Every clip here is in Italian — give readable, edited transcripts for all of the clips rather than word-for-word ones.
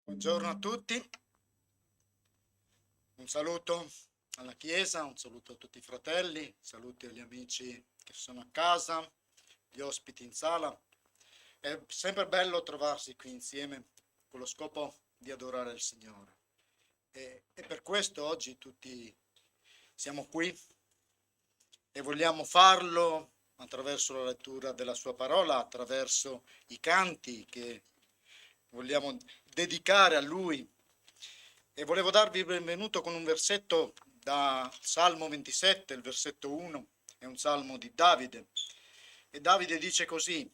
Buongiorno a tutti, un saluto alla Chiesa, un saluto a tutti i fratelli, saluti agli amici che sono a casa, gli ospiti in sala. È sempre bello trovarsi qui insieme con lo scopo di adorare il Signore. E per questo oggi tutti siamo qui e vogliamo farlo attraverso la lettura della Sua parola, attraverso i canti che vogliamo dedicare a Lui. E volevo darvi il benvenuto con un versetto da Salmo 27, il versetto 1, è un salmo di Davide. E Davide dice così: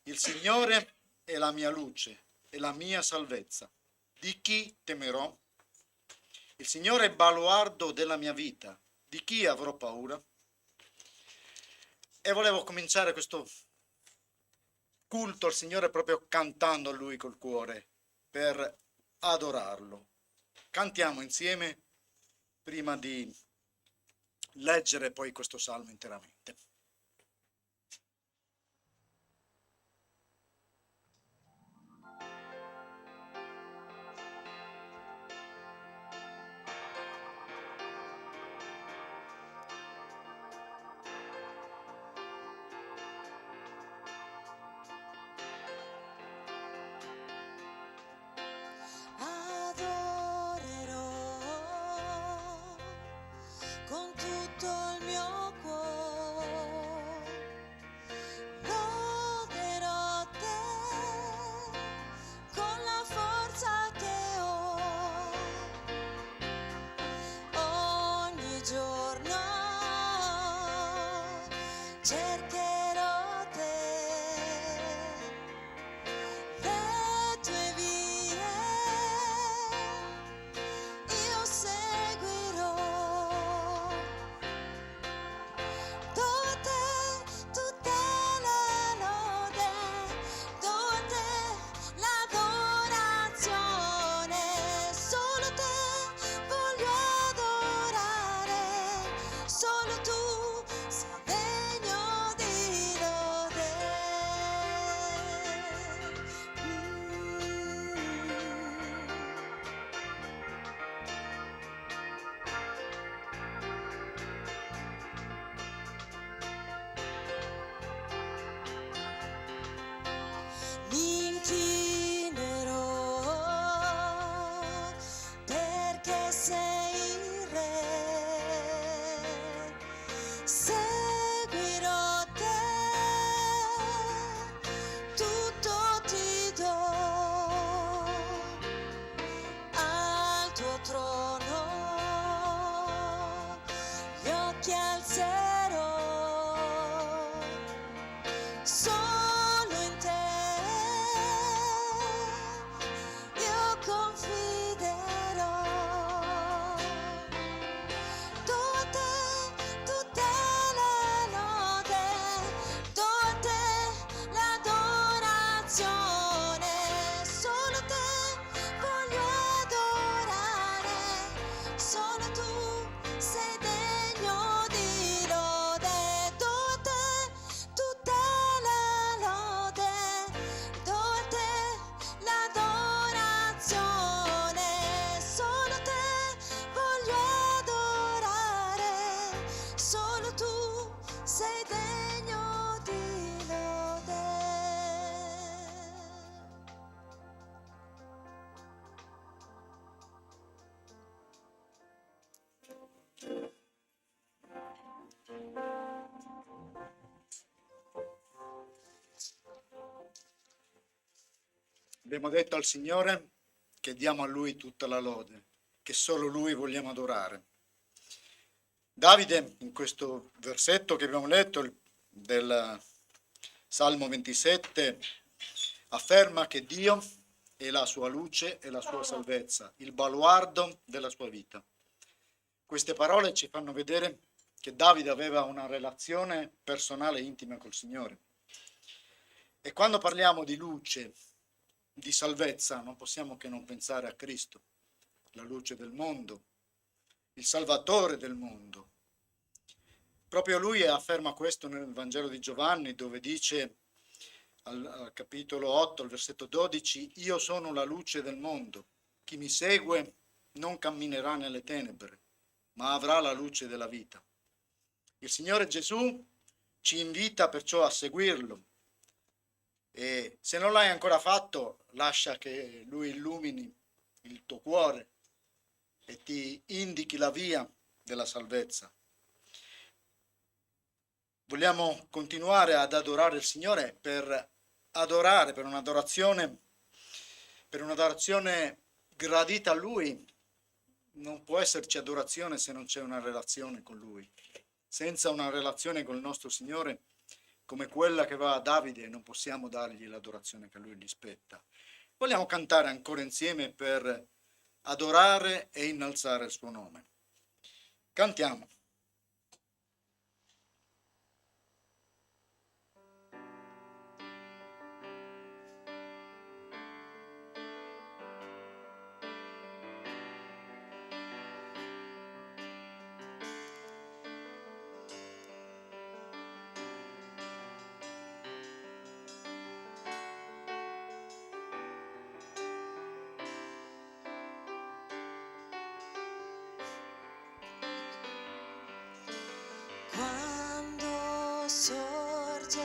il Signore è la mia luce e la mia salvezza. Di chi temerò? Il Signore è baluardo della mia vita. Di chi avrò paura? E volevo cominciare questo culto al Signore proprio cantando a Lui col cuore per adorarlo. Cantiamo insieme prima di leggere poi questo salmo interamente. Con tutto il mio cuore, loderò te con la forza che ho. Ogni giorno cercherò te, le tue vie io seguirò. Tutta la lode, tutta l'adorazione, solo te voglio adorare, solo tu sei degno di lode. Mi inchinerò perché sei il re, seguirò te, tutto ti do, al tuo trono gli occhi alzerò, solo in te io confiderò. Tutta la lode, tutta l'adorazione, solo te voglio adorare, solo tu sei degno di lode. Tutta la lode, tutta l'adorazione, solo te voglio adorare, solo tu sei degno di lode. Abbiamo detto al Signore che diamo a Lui tutta la lode, che solo Lui vogliamo adorare. Davide, in questo versetto che abbiamo letto, del Salmo 27, afferma che Dio è la sua luce e la sua salvezza, il baluardo della sua vita. Queste parole ci fanno vedere che Davide aveva una relazione personale intima col Signore. E quando parliamo di luce, di salvezza, non possiamo che non pensare a Cristo, la luce del mondo, il Salvatore del mondo. Proprio lui afferma questo nel Vangelo di Giovanni, dove dice: al capitolo 8, al versetto 12, io sono la luce del mondo, chi mi segue non camminerà nelle tenebre, ma avrà la luce della vita. Il Signore Gesù ci invita perciò a seguirlo e se non l'hai ancora fatto, lascia che Lui illumini il tuo cuore e ti indichi la via della salvezza. Vogliamo continuare ad adorare il Signore per un'adorazione gradita a Lui. Non può esserci adorazione se non c'è una relazione con Lui. Senza una relazione con il nostro Signore, come quella che va a Davide, non possiamo dargli l'adorazione che a Lui gli spetta. Vogliamo cantare ancora insieme per adorare e innalzare il suo nome. Cantiamo. Quando sorge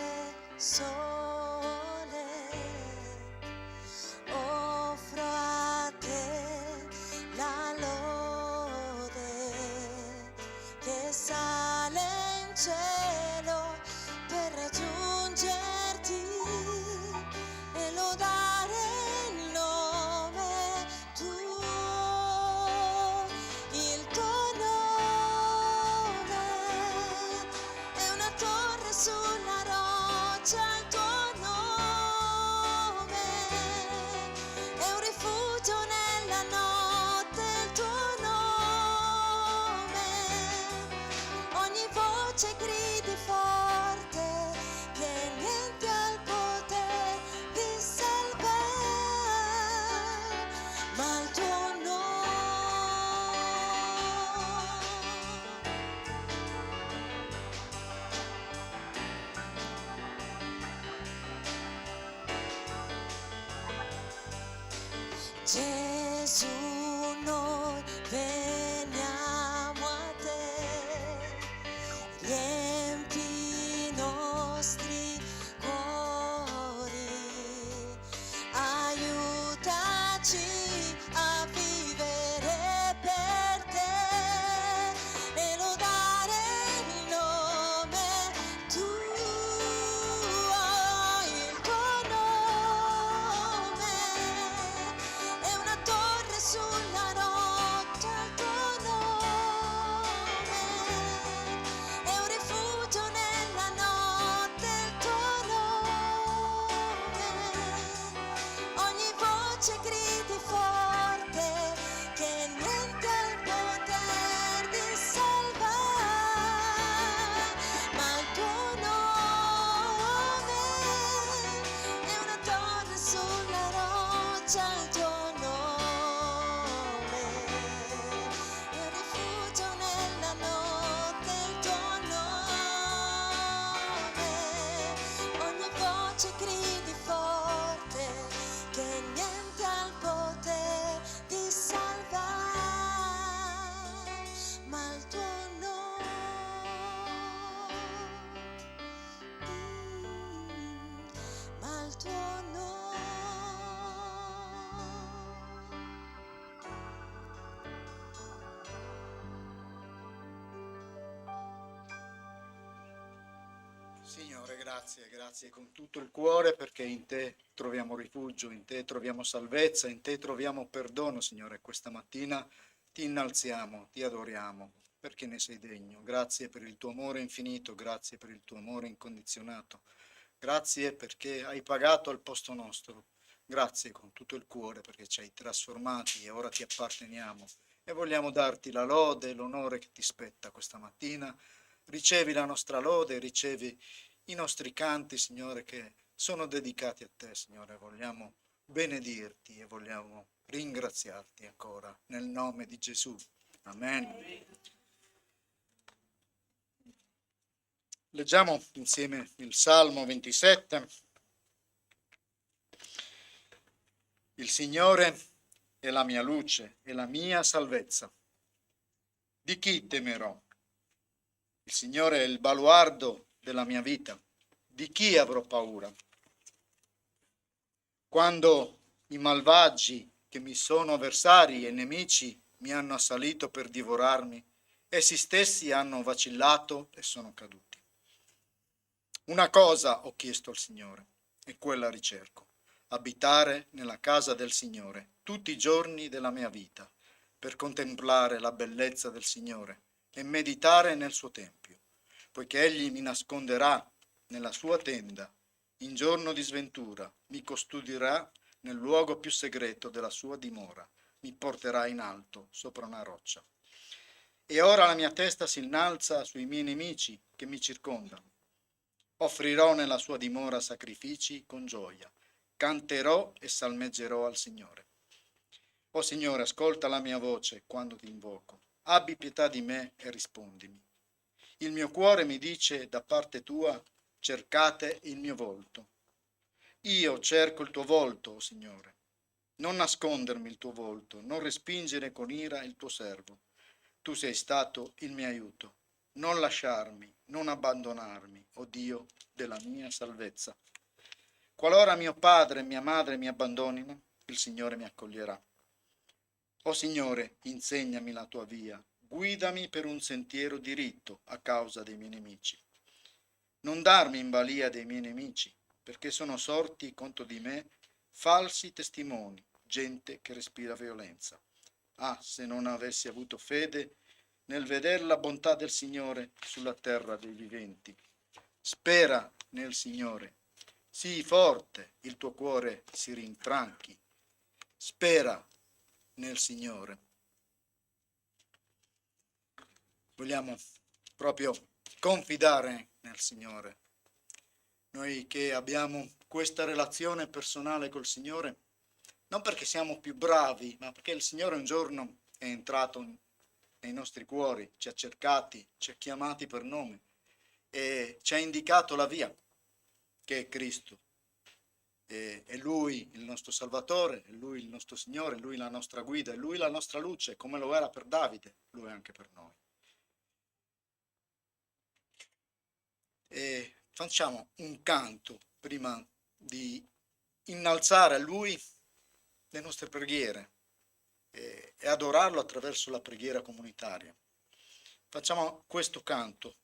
il sole, offro a te la lode che sale in cielo per raggiungerti e lodare il nome tuo, il tuo nome è una torre sulla roccia, il tuo nome è un rifugio nella notte, il tuo nome ogni voce gridi forte che niente ha il potere di salvare, ma il tuo nome. Gesù, noi veniamo a te, riempi i nostri cuori, aiutaci a vivere per te e lodare il nome tuo, il tuo nome è una torre sulla roccia, il tuo nome è un rifugio nella notte, il tuo nome ogni voce gridi forte che niente ha il potere di salvare, ma il tuo nome è una torre sulla roccia, il tuo nome è un rifugio nella notte, il tuo nome ogni voce gridi forte che niente ha il potere di salvare, ma il tuo nome, ma il tuo nome. Signore, grazie, grazie con tutto il cuore perché in te troviamo rifugio, in te troviamo salvezza, in te troviamo perdono, Signore. Questa mattina ti innalziamo, ti adoriamo perché ne sei degno. Grazie per il tuo amore infinito, grazie per il tuo amore incondizionato. Grazie perché hai pagato al posto nostro. Grazie con tutto il cuore perché ci hai trasformati e ora ti apparteniamo e vogliamo darti la lode e l'onore che ti spetta questa mattina. Ricevi la nostra lode, ricevi i nostri canti, Signore, che sono dedicati a te, Signore. Vogliamo benedirti e vogliamo ringraziarti ancora nel nome di Gesù. Amen. Leggiamo insieme il Salmo 27. Il Signore è la mia luce e la mia salvezza. Di chi temerò? Il Signore è il baluardo della mia vita. Di chi avrò paura? Quando i malvagi che mi sono avversari e nemici mi hanno assalito per divorarmi, essi stessi hanno vacillato e sono caduti. Una cosa ho chiesto al Signore e quella ricerco: abitare nella casa del Signore tutti i giorni della mia vita, per contemplare la bellezza del Signore e meditare nel suo tempio, poiché Egli mi nasconderà nella sua tenda, in giorno di sventura, mi custodirà nel luogo più segreto della sua dimora, mi porterà in alto sopra una roccia. E ora la mia testa si innalza sui miei nemici che mi circondano. Offrirò nella sua dimora sacrifici con gioia, canterò e salmeggerò al Signore. O Signore, ascolta la mia voce quando ti invoco. Abbi pietà di me e rispondimi. Il mio cuore mi dice da parte tua: cercate il mio volto. Io cerco il tuo volto, o Signore. Non nascondermi il tuo volto, non respingere con ira il tuo servo. Tu sei stato il mio aiuto. Non lasciarmi, non abbandonarmi, o Dio della mia salvezza. Qualora mio padre e mia madre mi abbandonino, il Signore mi accoglierà. O Signore, insegnami la tua via, guidami per un sentiero diritto a causa dei miei nemici. Non darmi in balia dei miei nemici, perché sono sorti contro di me falsi testimoni, gente che respira violenza. Ah, se non avessi avuto fede nel vedere la bontà del Signore sulla terra dei viventi. Spera nel Signore. Sii forte, il tuo cuore si rinfranchi. Spera nel Signore. Vogliamo proprio confidare nel Signore. Noi che abbiamo questa relazione personale col Signore, non perché siamo più bravi, ma perché il Signore un giorno è entrato nei nostri cuori, ci ha cercati, ci ha chiamati per nome e ci ha indicato la via, che è Cristo. È Lui il nostro Salvatore, è Lui il nostro Signore, è Lui la nostra guida, è Lui la nostra luce, come lo era per Davide, Lui è anche per noi. E facciamo un canto prima di innalzare a Lui le nostre preghiere e adorarlo attraverso la preghiera comunitaria. Facciamo questo canto.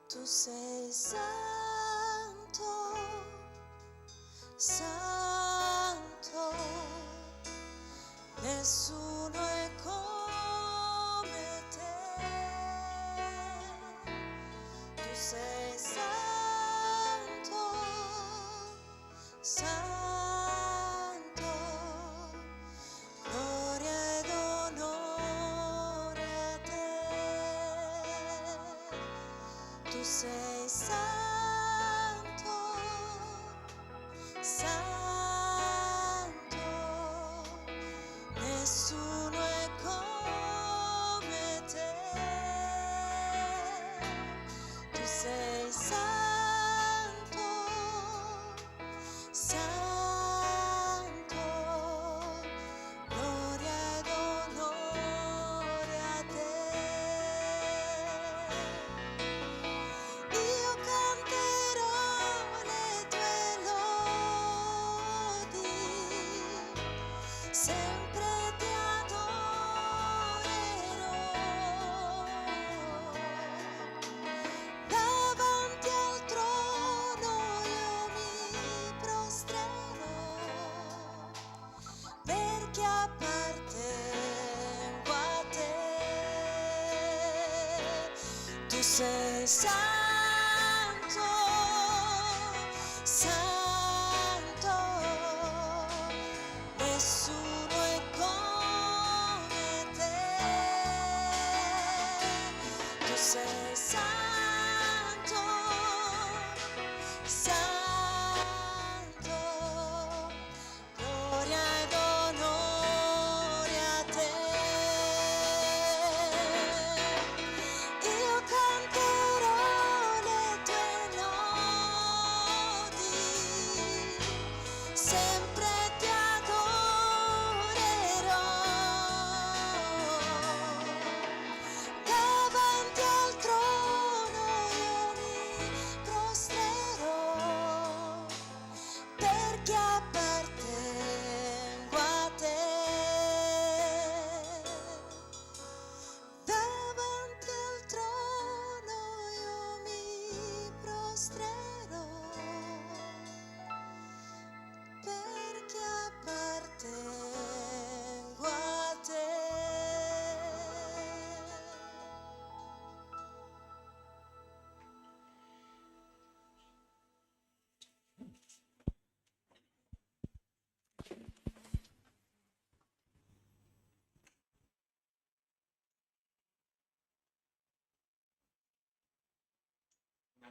Tu sei santo, santo, nessuno è come te. Tu sei santo, santo, gloria ed onore a te. Tu sei santo, santo, nessuno è come te. Tu sei santo, santo, gloria ed onore a te. Io canterò le tue lodi, sempre ti adorerò. Davanti al trono io mi prostrerò, perché appartengo a te. Tu sei santo, santo, nessuno è come te. Tu sei santo, santo,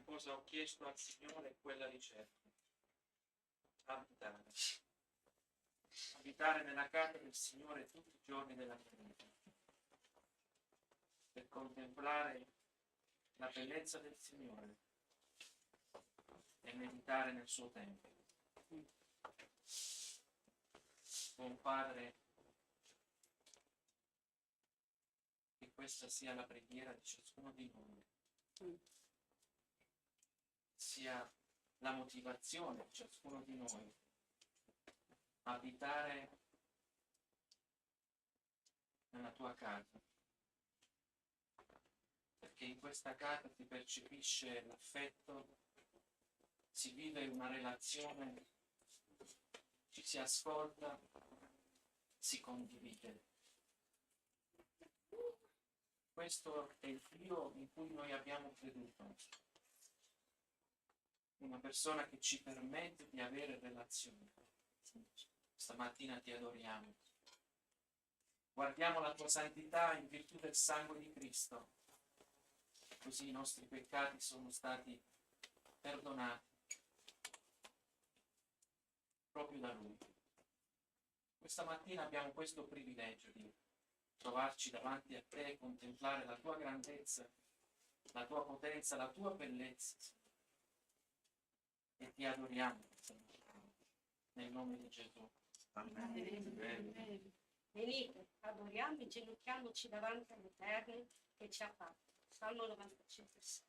cosa ho chiesto al Signore, quella ricerco. Abitare. Abitare nella casa del Signore tutti i giorni della mia vita. Per contemplare la bellezza del Signore e meditare nel suo tempio. Buon Padre, che questa sia la preghiera di ciascuno di noi, sia la motivazione di ciascuno di noi a abitare nella tua casa, perché in questa casa si percepisce l'affetto, si vive una relazione, ci si ascolta, si condivide. Questo è il Dio in cui noi abbiamo creduto. Una persona che ci permette di avere relazione. Stamattina ti adoriamo. Guardiamo la tua santità in virtù del sangue di Cristo. Così i nostri peccati sono stati perdonati proprio da Lui. Questa mattina abbiamo questo privilegio di trovarci davanti a te e contemplare la tua grandezza, la tua potenza, la tua bellezza. E ti adoriamo, nel nome di Gesù. Amen. Venite, adoriamo e ginocchiamoci davanti all'Eterno che ci ha fatto. Salmo 95,6.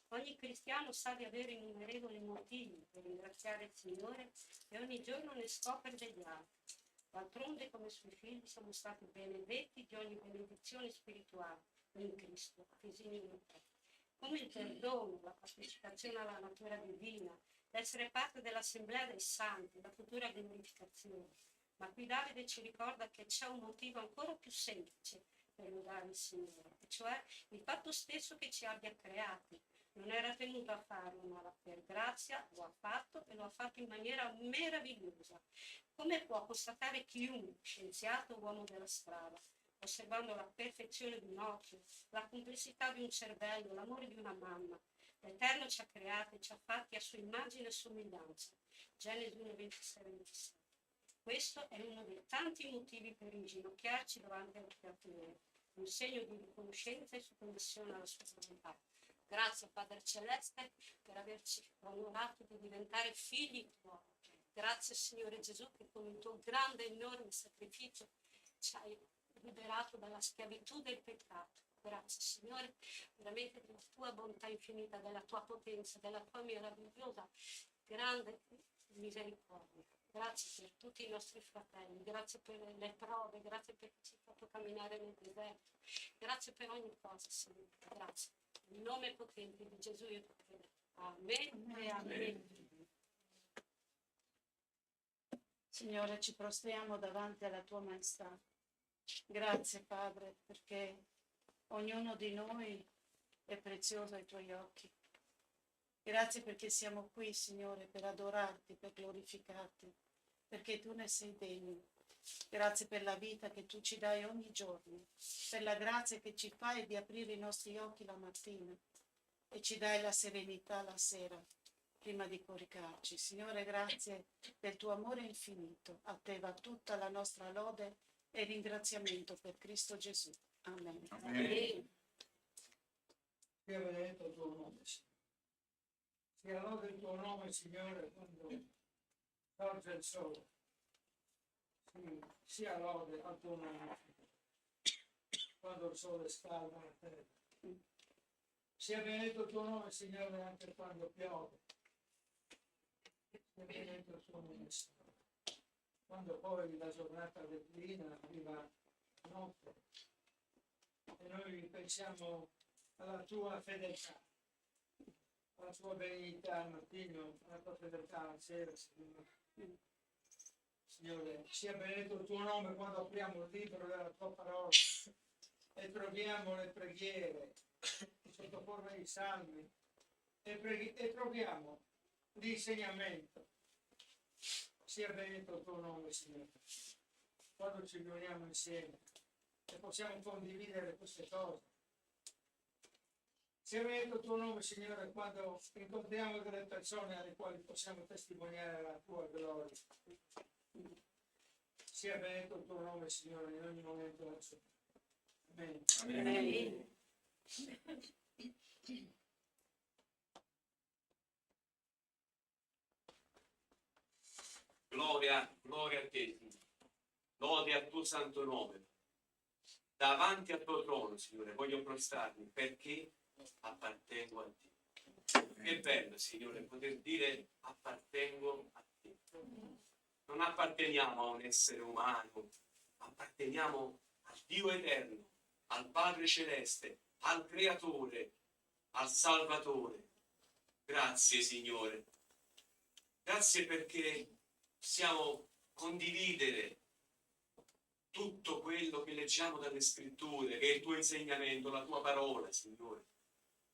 Ogni cristiano sa di avere innumerevoli motivi per ringraziare il Signore e ogni giorno ne scopre degli altri. D'altronde, come suoi figli, siamo stati benedetti di ogni benedizione spirituale in Cristo. Efesini 1:3. Come il perdono, la partecipazione alla natura divina, l'essere parte dell'assemblea dei santi, la futura glorificazione. Ma qui Davide ci ricorda che c'è un motivo ancora più semplice per lodare il Signore, e cioè il fatto stesso che ci abbia creati. Non era tenuto a farlo, ma per grazia lo ha fatto e lo ha fatto in maniera meravigliosa. Come può constatare chiunque, scienziato o uomo della strada, osservando la perfezione di un occhio, la complessità di un cervello, l'amore di una mamma? L'Eterno ci ha creati e ci ha fatti a sua immagine e somiglianza. Genesi 1:26-27. Questo è uno dei tanti motivi per inginocchiarci davanti al Creatore, un segno di riconoscenza e sottomissione alla sua volontà. Grazie Padre Celeste per averci onorato di diventare figli tuoi. Grazie Signore Gesù che con il tuo grande e enorme sacrificio ci hai liberato dalla schiavitù del peccato. Grazie Signore, veramente della tua bontà infinita, della tua potenza, della tua meravigliosa, grande misericordia. Grazie per tutti i nostri fratelli, grazie per le prove, grazie perché ci hai fatto camminare nel deserto. Grazie per ogni cosa, Signore. Grazie. Nel nome potente di Gesù io ti prego. Amen e amen. Signore, ci prostriamo davanti alla tua maestà. Grazie, Padre, perché ognuno di noi è prezioso ai tuoi occhi. Grazie perché siamo qui, Signore, per adorarti, per glorificarti, perché tu ne sei degno. Grazie per la vita che tu ci dai ogni giorno, per la grazia che ci fai di aprire i nostri occhi la mattina e ci dai la serenità la sera prima di coricarci. Signore, grazie del tuo amore infinito. A te va tutta la nostra lode e ringraziamento per Cristo Gesù. Amen. Amen. Sia benedetto il tuo nome, Signore. Sia lode il tuo nome, Signore, quando sorge il sole. Sia lode al tuo nome, quando il sole scalda la terra. Sia benedetto il tuo nome, Signore, anche quando piove. Sia benedetto il tuo nome, Signore. Quando poi la giornata declina, arriva la notte e noi pensiamo alla tua fedeltà, alla tua benignità al mattino, alla tua fedeltà alla sera, Signore. Signore, sia benedetto il tuo nome quando apriamo il libro della tua parola e troviamo le preghiere, di sottoporre i salmi e troviamo l'insegnamento. Sia benedetto il tuo nome, Signore, quando ci riuniamo insieme e possiamo condividere queste cose. sia benedetto il tuo nome, Signore, quando incontriamo delle persone alle quali possiamo testimoniare la tua gloria. Sia benedetto il tuo nome, Signore, in ogni momento del suo. Amen. Amen. Gloria, gloria a te, Signore. Lode al tuo santo nome. Davanti al tuo trono, Signore, voglio prostrarmi perché appartengo a te. Che bello, Signore, poter dire appartengo a te. Non apparteniamo a un essere umano, apparteniamo al Dio eterno, al Padre celeste, al Creatore, al Salvatore. Grazie, Signore. Grazie perché possiamo condividere tutto quello che leggiamo dalle scritture, che è il tuo insegnamento, la tua parola, Signore.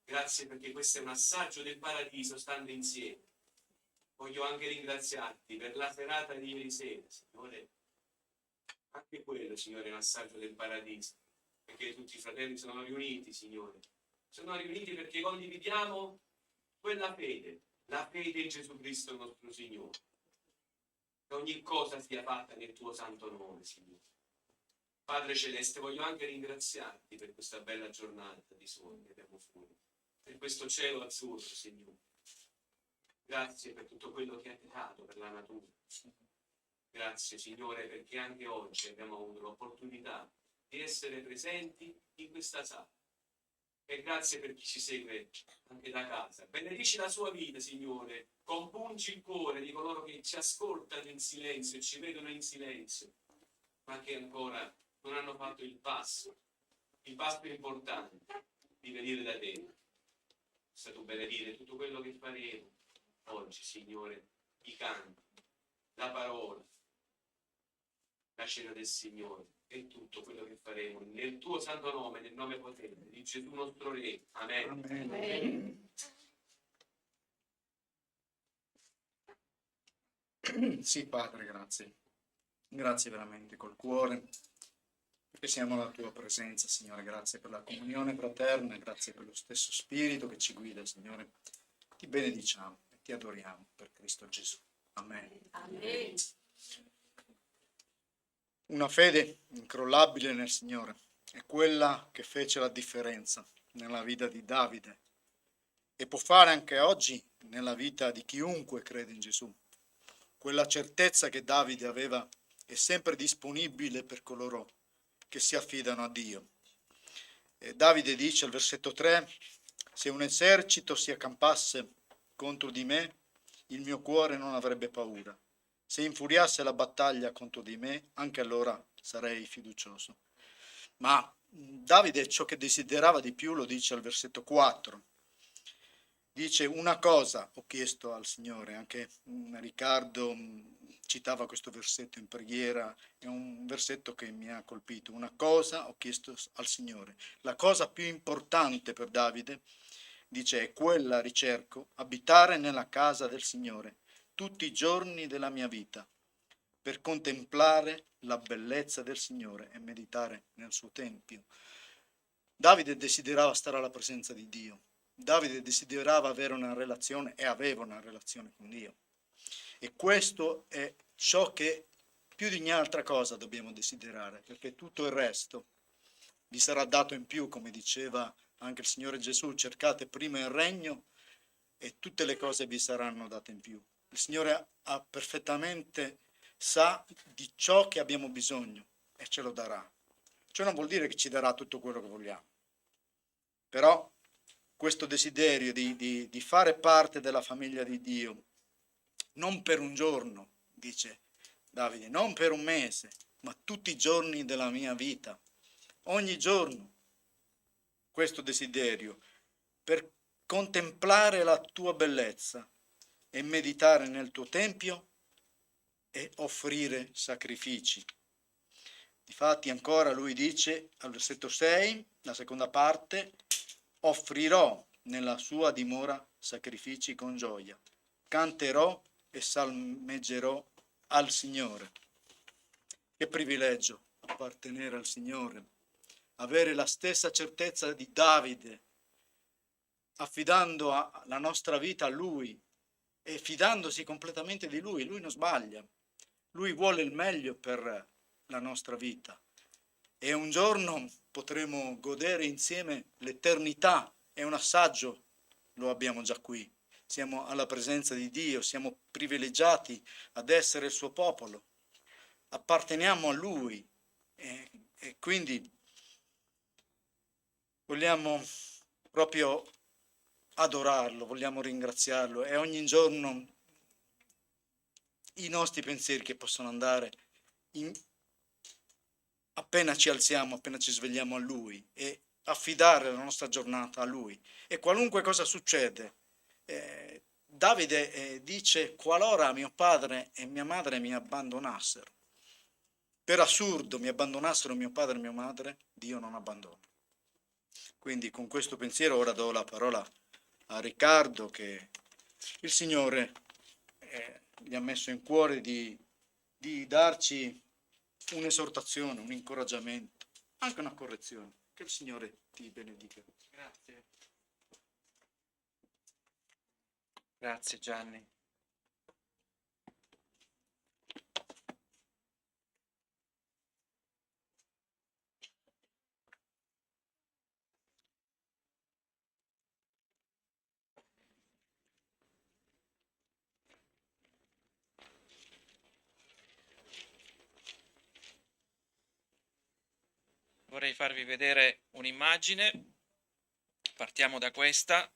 Grazie perché questo è un assaggio del paradiso stando insieme. Voglio anche ringraziarti per la serata di ieri sera, Signore. Anche quello, Signore, è un assaggio del paradiso, perché tutti i fratelli sono riuniti, Signore. Sono riuniti perché condividiamo quella fede, la fede in Gesù Cristo, il nostro Signore. Che ogni cosa sia fatta nel tuo santo nome, Signore. Padre Celeste, voglio anche ringraziarti per questa bella giornata di sole che abbiamo fuori, per questo cielo azzurro, Signore. Grazie per tutto quello che hai creato, per la natura. Grazie, Signore, perché anche oggi abbiamo avuto l'opportunità di essere presenti in questa sala. E grazie per chi ci segue anche da casa. Benedici la sua vita, Signore. Compungi il cuore di coloro che ci ascoltano in silenzio e ci vedono in silenzio, ma che ancora non hanno fatto il passo importante di venire da te. Possa tu benedire tutto quello che faremo oggi, Signore, i canti, la parola, la cena del Signore e tutto quello che faremo nel tuo santo nome, nel nome potente di Gesù nostro Re. Amen. Amen. Amen. Sì, Padre, grazie. Grazie veramente col cuore, perché siamo alla tua presenza, Signore. Grazie per la comunione fraterna, grazie per lo stesso Spirito che ci guida, Signore. Ti benediciamo e ti adoriamo per Cristo Gesù. Amen. Amen. Una fede incrollabile nel Signore è quella che fece la differenza nella vita di Davide e può fare anche oggi nella vita di chiunque crede in Gesù. Quella certezza che Davide aveva è sempre disponibile per coloro che si affidano a Dio. E Davide dice al versetto 3: se un esercito si accampasse contro di me, il mio cuore non avrebbe paura. Se infuriasse la battaglia contro di me, anche allora sarei fiducioso. Ma Davide ciò che desiderava di più lo dice al versetto 4. Dice: una cosa ho chiesto al Signore. Anche Riccardo citava questo versetto in preghiera, è un versetto che mi ha colpito. Una cosa ho chiesto al Signore. La cosa più importante per Davide, dice, è quella ricerco, abitare nella casa del Signore tutti i giorni della mia vita, per contemplare la bellezza del Signore e meditare nel suo tempio. Davide desiderava stare alla presenza di Dio. Davide desiderava avere una relazione e aveva una relazione con Dio. E questo è ciò che più di ogni altra cosa dobbiamo desiderare, perché tutto il resto vi sarà dato in più, come diceva anche il Signore Gesù: cercate prima il regno e tutte le cose vi saranno date in più. Il Signore ha perfettamente sa di ciò che abbiamo bisogno e ce lo darà. Ciò non vuol dire che ci darà tutto quello che vogliamo, però questo desiderio di fare parte della famiglia di Dio, non per un giorno, dice Davide, non per un mese, ma tutti i giorni della mia vita, ogni giorno, questo desiderio, per contemplare la tua bellezza e meditare nel tuo tempio e offrire sacrifici. Difatti ancora lui dice al versetto 6, la seconda parte: offrirò nella sua dimora sacrifici con gioia, canterò e salmeggerò al Signore. Che privilegio appartenere al Signore, avere la stessa certezza di Davide, affidando la nostra vita a Lui e fidandosi completamente di Lui. Lui non sbaglia, Lui vuole il meglio per la nostra vita e un giorno potremo godere insieme l'eternità. È un assaggio, lo abbiamo già qui. Siamo alla presenza di Dio, siamo privilegiati ad essere il suo popolo, apparteniamo a Lui e quindi vogliamo proprio adorarlo, vogliamo ringraziarlo e ogni giorno i nostri pensieri che possono andare appena ci alziamo, appena ci svegliamo a Lui e affidare la nostra giornata a Lui. E qualunque cosa succede, Davide dice: qualora mio padre e mia madre mi abbandonassero, per assurdo mi abbandonassero mio padre e mia madre, Dio non abbandona. Quindi con questo pensiero ora do la parola a Riccardo, che il Signore gli ha messo in cuore di darci un'esortazione, un incoraggiamento, anche una correzione. Che il Signore ti benedica. Grazie. Grazie Gianni. Vorrei farvi vedere un'immagine, partiamo da questa,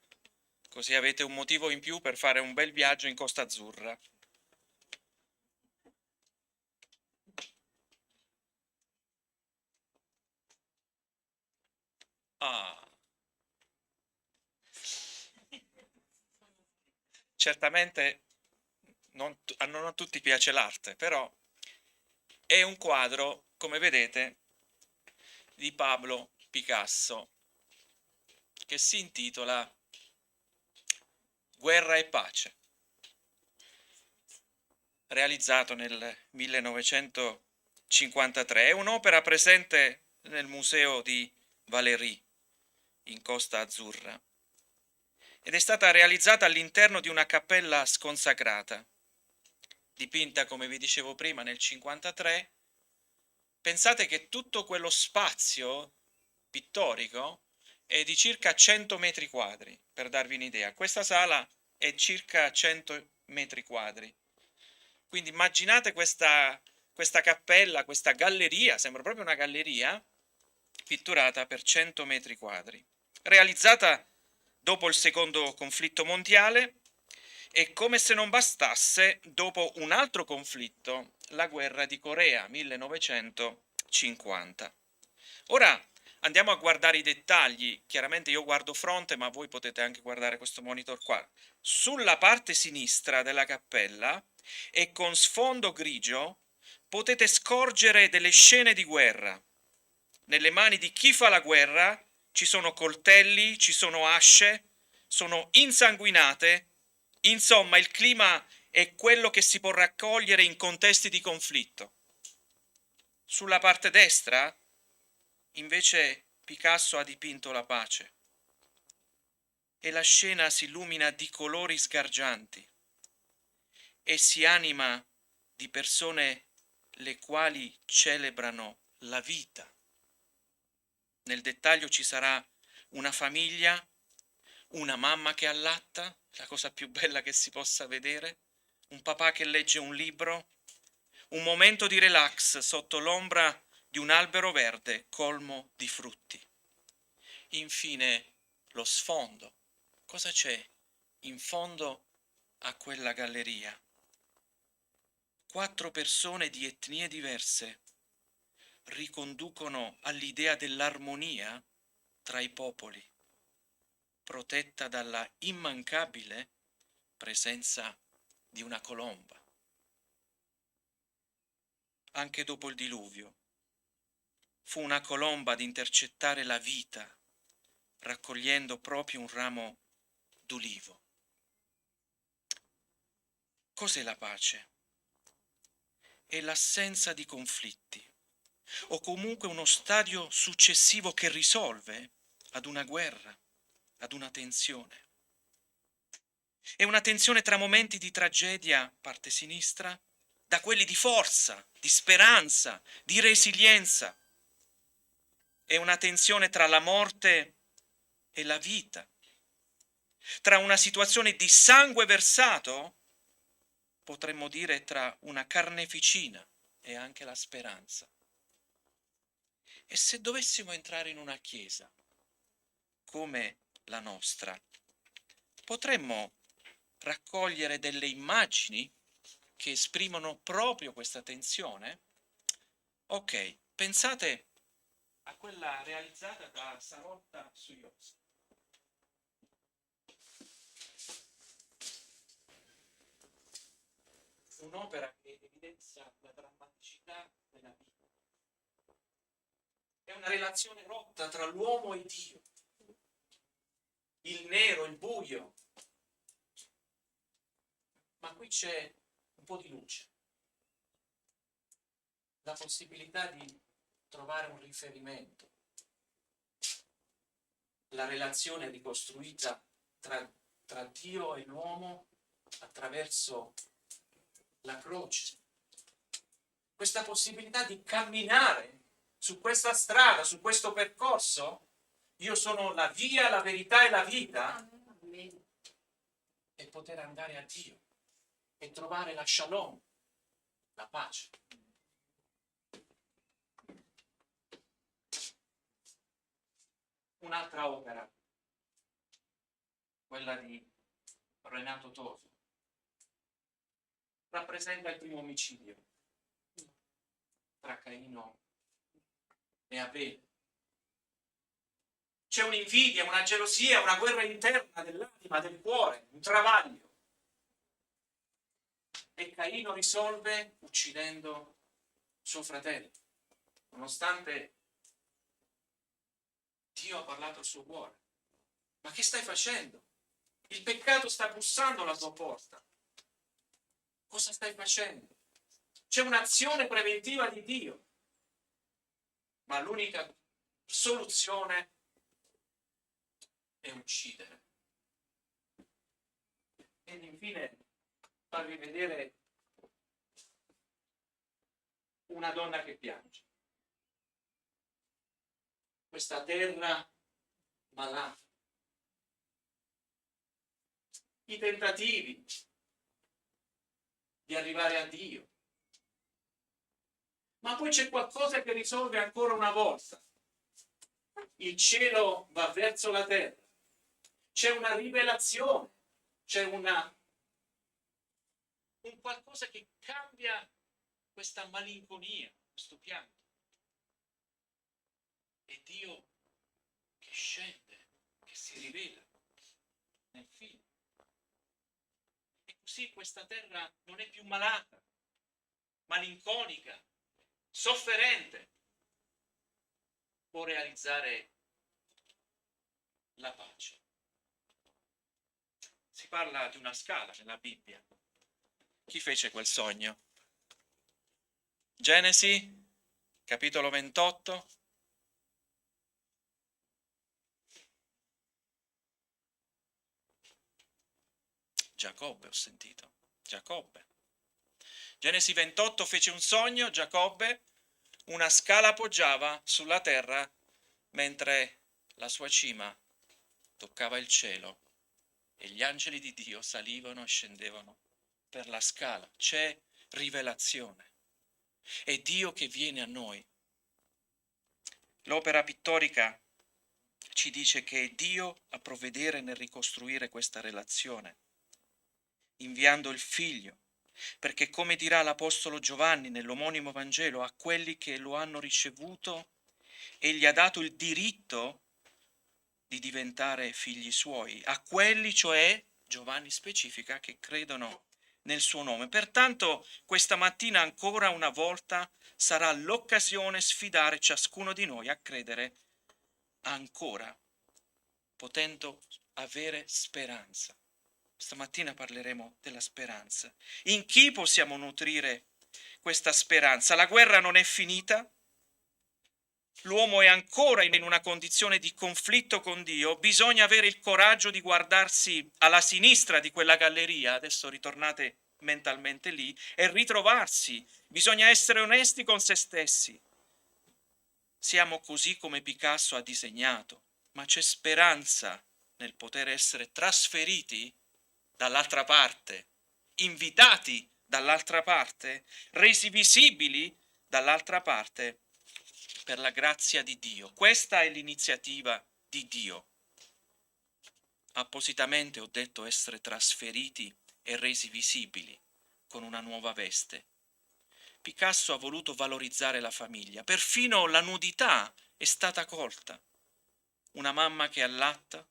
così avete un motivo in più per fare un bel viaggio in Costa Azzurra. Ah. Certamente non a tutti piace l'arte, però è un quadro, come vedete, di Pablo Picasso, che si intitola Guerra e pace, realizzato nel 1953. È un'opera presente nel museo di Valéry, in Costa Azzurra, ed è stata realizzata all'interno di una cappella sconsacrata, dipinta, come vi dicevo prima, nel 1953. Pensate che tutto quello spazio pittorico è di circa 100 metri quadri, per darvi un'idea. Questa sala è circa 100 metri quadri. Quindi immaginate questa cappella, questa galleria, sembra proprio una galleria, pitturata per 100 metri quadri. Realizzata dopo il secondo conflitto mondiale e, come se non bastasse, dopo un altro conflitto, la guerra di Corea, 1950. Ora andiamo a guardare i dettagli. Chiaramente io guardo fronte, ma voi potete anche guardare questo monitor qua. Sulla parte sinistra della cappella e con sfondo grigio potete scorgere delle scene di guerra. Nelle mani di chi fa la guerra ci sono coltelli, ci sono asce, sono insanguinate. Insomma, il clima è quello che si può raccogliere in contesti di conflitto. Sulla parte destra, invece, Picasso ha dipinto la pace e la scena si illumina di colori sgargianti e si anima di persone le quali celebrano la vita. Nel dettaglio ci sarà una famiglia, una mamma che allatta, la cosa più bella che si possa vedere, un papà che legge un libro, un momento di relax sotto l'ombra di un albero verde colmo di frutti. Infine lo sfondo. Cosa c'è in fondo a quella galleria? 4 persone di etnie diverse riconducono all'idea dell'armonia tra i popoli, protetta dalla immancabile presenza di una colomba. Anche dopo il diluvio fu una colomba ad intercettare la vita, raccogliendo proprio un ramo d'ulivo. Cos'è la pace? È l'assenza di conflitti, o comunque uno stadio successivo che risolve ad una guerra, ad una tensione. È una tensione tra momenti di tragedia, parte sinistra, da quelli di forza, di speranza, di resilienza. È una tensione tra la morte e la vita, tra una situazione di sangue versato, potremmo dire tra una carneficina e anche la speranza. E se dovessimo entrare in una chiesa come la nostra, potremmo raccogliere delle immagini che esprimono proprio questa tensione? Ok, pensate a quella realizzata da Sarotta Suyos. Un'opera che evidenzia la drammaticità della vita. È una relazione rotta tra l'uomo e Dio. Il nero, il buio. Ma qui c'è un po' di luce. La possibilità di trovare un riferimento. La relazione ricostruita tra Dio e l'uomo attraverso la croce. Questa possibilità di camminare su questa strada, su questo percorso. Io sono la via, la verità e la vita. Amen. E poter andare a Dio e trovare la shalom, la pace. Un'altra opera, quella di Renato Toso, rappresenta il primo omicidio tra Caino e Abele. C'è un'invidia, una gelosia, una guerra interna dell'anima, del cuore, un travaglio. E Caino risolve uccidendo suo fratello, nonostante Dio ha parlato al suo cuore. Ma che stai facendo? Il peccato sta bussando alla tua porta. Cosa stai facendo? C'è un'azione preventiva di Dio, ma l'unica soluzione è uccidere. Ed infine farvi vedere una donna che piange. Questa terra malata. I tentativi di arrivare a Dio. Ma poi c'è qualcosa che risolve ancora una volta. Il cielo va verso la terra. C'è una rivelazione, c'è un qualcosa che cambia questa malinconia, questo pianto. E Dio che scende, che si rivela nel Figlio. E così questa terra non è più malata, malinconica, sofferente, può realizzare la pace. Si parla di una scala nella Bibbia. Chi fece quel sogno? Genesi, capitolo 28. Giacobbe, ho sentito. Giacobbe. Genesi 28 fece un sogno, Giacobbe, una scala poggiava sulla terra mentre la sua cima toccava il cielo e gli angeli di Dio salivano e scendevano per la scala. C'è rivelazione. È Dio che viene a noi. L'opera pittorica ci dice che è Dio a provvedere nel ricostruire questa relazione, inviando il Figlio, perché come dirà l'Apostolo Giovanni nell'omonimo Vangelo, a quelli che lo hanno ricevuto, egli ha dato il diritto di diventare figli suoi, a quelli, cioè, Giovanni specifica, che credono nel suo nome. Pertanto questa mattina ancora una volta sarà l'occasione sfidare ciascuno di noi a credere ancora, potendo avere speranza. Stamattina parleremo della speranza. In chi possiamo nutrire questa speranza? La guerra non è finita, l'uomo è ancora in una condizione di conflitto con Dio, bisogna avere il coraggio di guardarsi alla sinistra di quella galleria, adesso ritornate mentalmente lì, e ritrovarsi. Bisogna essere onesti con se stessi. Siamo così come Picasso ha disegnato, ma c'è speranza nel poter essere trasferiti dall'altra parte, invitati dall'altra parte, resi visibili dall'altra parte per la grazia di Dio. Questa è l'iniziativa di Dio. Appositamente ho detto essere trasferiti e resi visibili con una nuova veste. Picasso ha voluto valorizzare la famiglia, perfino la nudità è stata colta. Una mamma che allatta,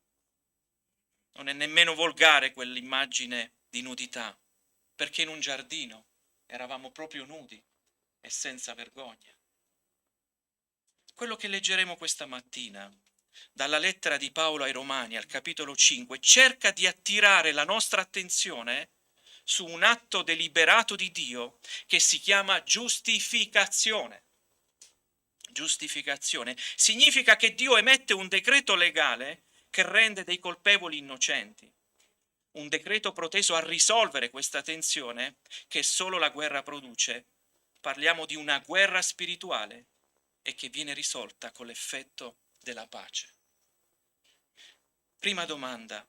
non è nemmeno volgare quell'immagine di nudità, perché in un giardino eravamo proprio nudi e senza vergogna. Quello che leggeremo questa mattina dalla lettera di Paolo ai Romani al capitolo 5 cerca di attirare la nostra attenzione su un atto deliberato di Dio che si chiama giustificazione. Giustificazione significa che Dio emette un decreto legale che rende dei colpevoli innocenti. Un decreto proteso a risolvere questa tensione che solo la guerra produce. Parliamo di una guerra spirituale e che viene risolta con l'effetto della pace. Prima domanda: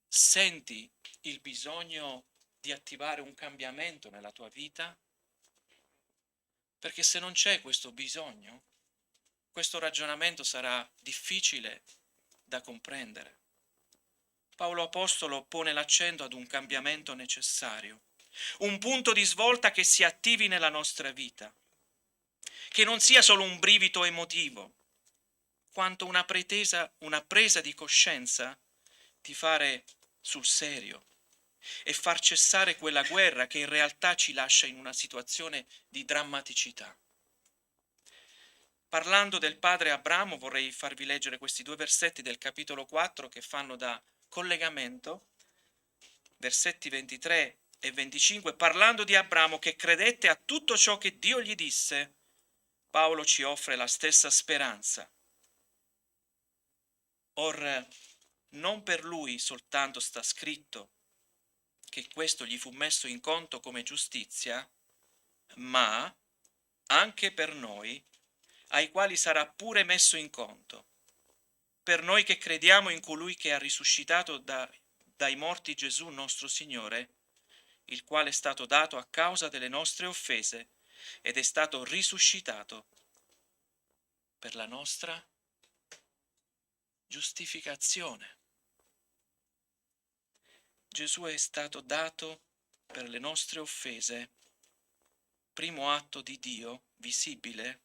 senti il bisogno di attivare un cambiamento nella tua vita? Perché se non c'è questo bisogno, questo ragionamento sarà difficile da comprendere. Paolo Apostolo pone l'accento ad un cambiamento necessario, un punto di svolta che si attivi nella nostra vita, che non sia solo un brivido emotivo, quanto una presa di coscienza di fare sul serio e far cessare quella guerra che in realtà ci lascia in una situazione di drammaticità. Parlando del padre Abramo, vorrei farvi leggere questi 2 versetti del capitolo 4 che fanno da collegamento, versetti 23 e 25, parlando di Abramo che credette a tutto ciò che Dio gli disse. Paolo ci offre la stessa speranza. Or non per lui soltanto sta scritto che questo gli fu messo in conto come giustizia, ma anche per noi, ai quali sarà pure messo in conto, per noi che crediamo in colui che ha risuscitato dai morti Gesù nostro Signore, il quale è stato dato a causa delle nostre offese ed è stato risuscitato per la nostra giustificazione. Gesù è stato dato per le nostre offese, primo atto di Dio visibile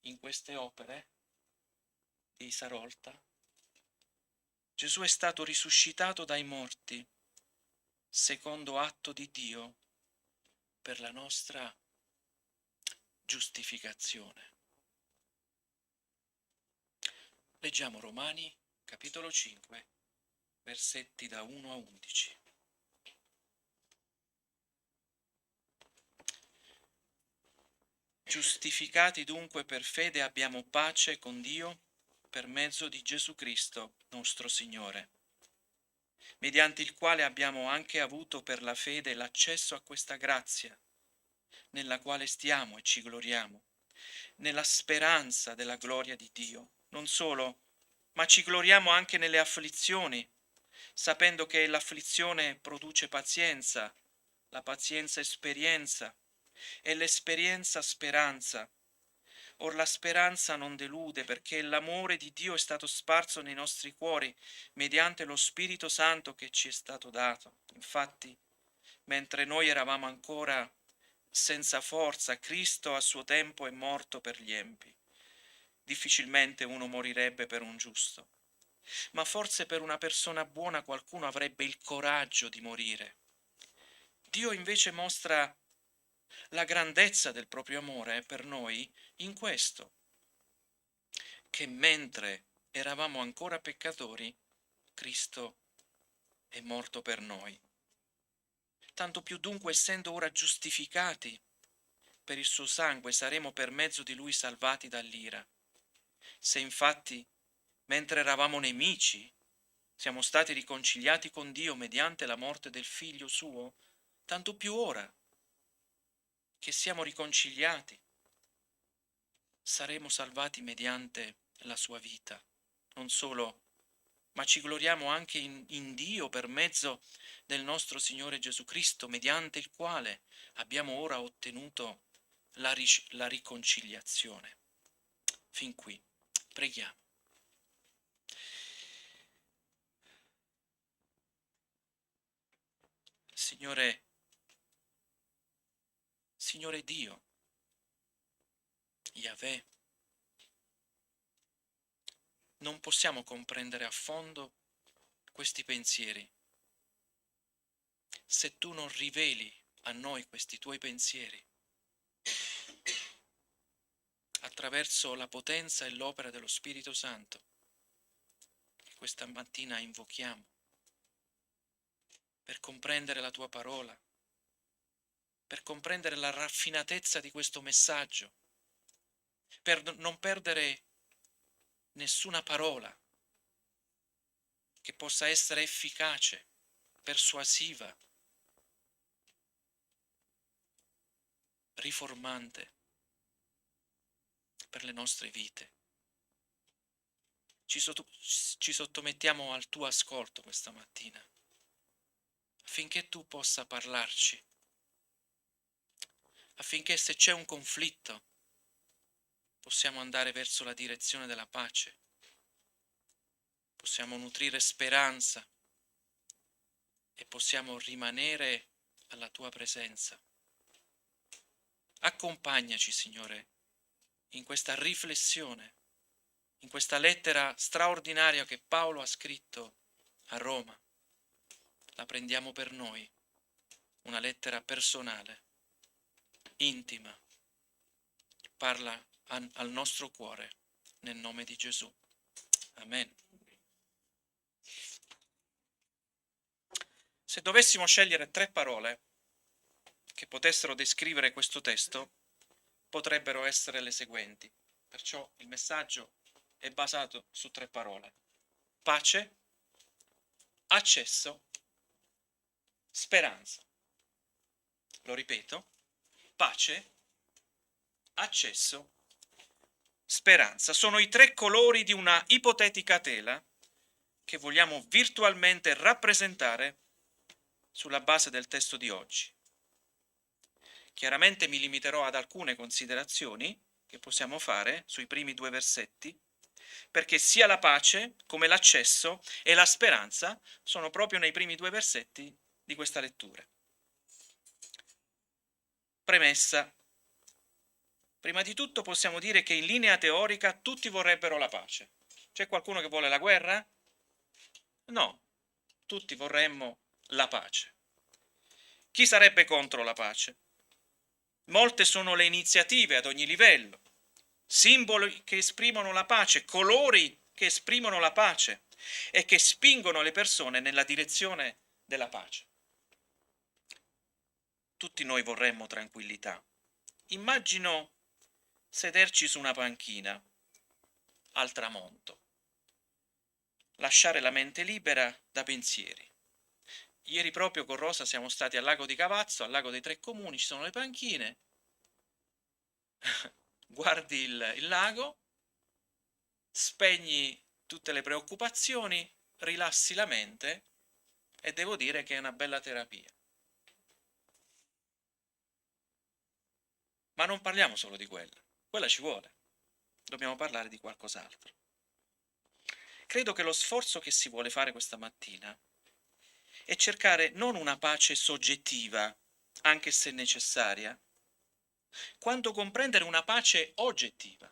in queste opere di Sarolta. Gesù è stato risuscitato dai morti, secondo atto di Dio per la nostra giustificazione. Leggiamo Romani, capitolo 5, versetti da 1 a 11. Giustificati dunque per fede abbiamo pace con Dio per mezzo di Gesù Cristo, nostro Signore, mediante il quale abbiamo anche avuto per la fede l'accesso a questa grazia, nella quale stiamo e ci gloriamo, nella speranza della gloria di Dio. Non solo, ma ci gloriamo anche nelle afflizioni, sapendo che l'afflizione produce pazienza, la pazienza esperienza, e l'esperienza speranza. Or la speranza non delude, perché l'amore di Dio è stato sparso nei nostri cuori mediante lo Spirito Santo che ci è stato dato. Infatti, mentre noi eravamo ancora senza forza, Cristo a suo tempo è morto per gli empi. Difficilmente uno morirebbe per un giusto, ma forse per una persona buona qualcuno avrebbe il coraggio di morire. Dio invece mostra la grandezza del proprio amore per noi in questo, che mentre eravamo ancora peccatori, Cristo è morto per noi. Tanto più dunque, essendo ora giustificati per il suo sangue saremo per mezzo di lui salvati dall'ira. Se infatti, mentre eravamo nemici, siamo stati riconciliati con Dio mediante la morte del Figlio suo, tanto più ora che siamo riconciliati, saremo salvati mediante la sua vita. Non solo, ma ci gloriamo anche in Dio per mezzo del nostro Signore Gesù Cristo, mediante il quale abbiamo ora ottenuto la riconciliazione. Fin qui. Preghiamo. Signore Dio, Yahweh, non possiamo comprendere a fondo questi pensieri se tu non riveli a noi questi tuoi pensieri attraverso la potenza e l'opera dello Spirito Santo che questa mattina invochiamo per comprendere la tua parola, per comprendere la raffinatezza di questo messaggio, per non perdere nessuna parola che possa essere efficace, persuasiva, riformante per le nostre vite. Ci sottomettiamo al tuo ascolto questa mattina, affinché tu possa parlarci, affinché se c'è un conflitto possiamo andare verso la direzione della pace, possiamo nutrire speranza e possiamo rimanere alla tua presenza. Accompagnaci, Signore, in questa riflessione, in questa lettera straordinaria che Paolo ha scritto a Roma. La prendiamo per noi, una lettera personale, intima, parla al nostro cuore, nel nome di Gesù. Amen. Se dovessimo scegliere 3 parole che potessero descrivere questo testo, potrebbero essere le seguenti. Perciò il messaggio è basato su 3 parole. Pace, accesso, speranza. Lo ripeto, pace, accesso, speranza. Sono i 3 colori di una ipotetica tela che vogliamo virtualmente rappresentare sulla base del testo di oggi. Chiaramente mi limiterò ad alcune considerazioni che possiamo fare sui primi 2 versetti, perché sia la pace come l'accesso e la speranza sono proprio nei primi 2 versetti di questa lettura. Premessa. Prima di tutto possiamo dire che in linea teorica tutti vorrebbero la pace. C'è qualcuno che vuole la guerra? No, tutti vorremmo la pace. Chi sarebbe contro la pace? Molte sono le iniziative ad ogni livello, simboli che esprimono la pace, colori che esprimono la pace e che spingono le persone nella direzione della pace. Tutti noi vorremmo tranquillità. Immagino sederci su una panchina al tramonto, lasciare la mente libera da pensieri. Ieri proprio con Rosa siamo stati al lago di Cavazzo, al lago dei 3 comuni, ci sono le panchine, guardi il lago, spegni tutte le preoccupazioni, rilassi la mente e devo dire che è una bella terapia. Ma non parliamo solo di quella ci vuole, dobbiamo parlare di qualcos'altro. Credo che lo sforzo che si vuole fare questa mattina è cercare non una pace soggettiva, anche se necessaria, quanto comprendere una pace oggettiva.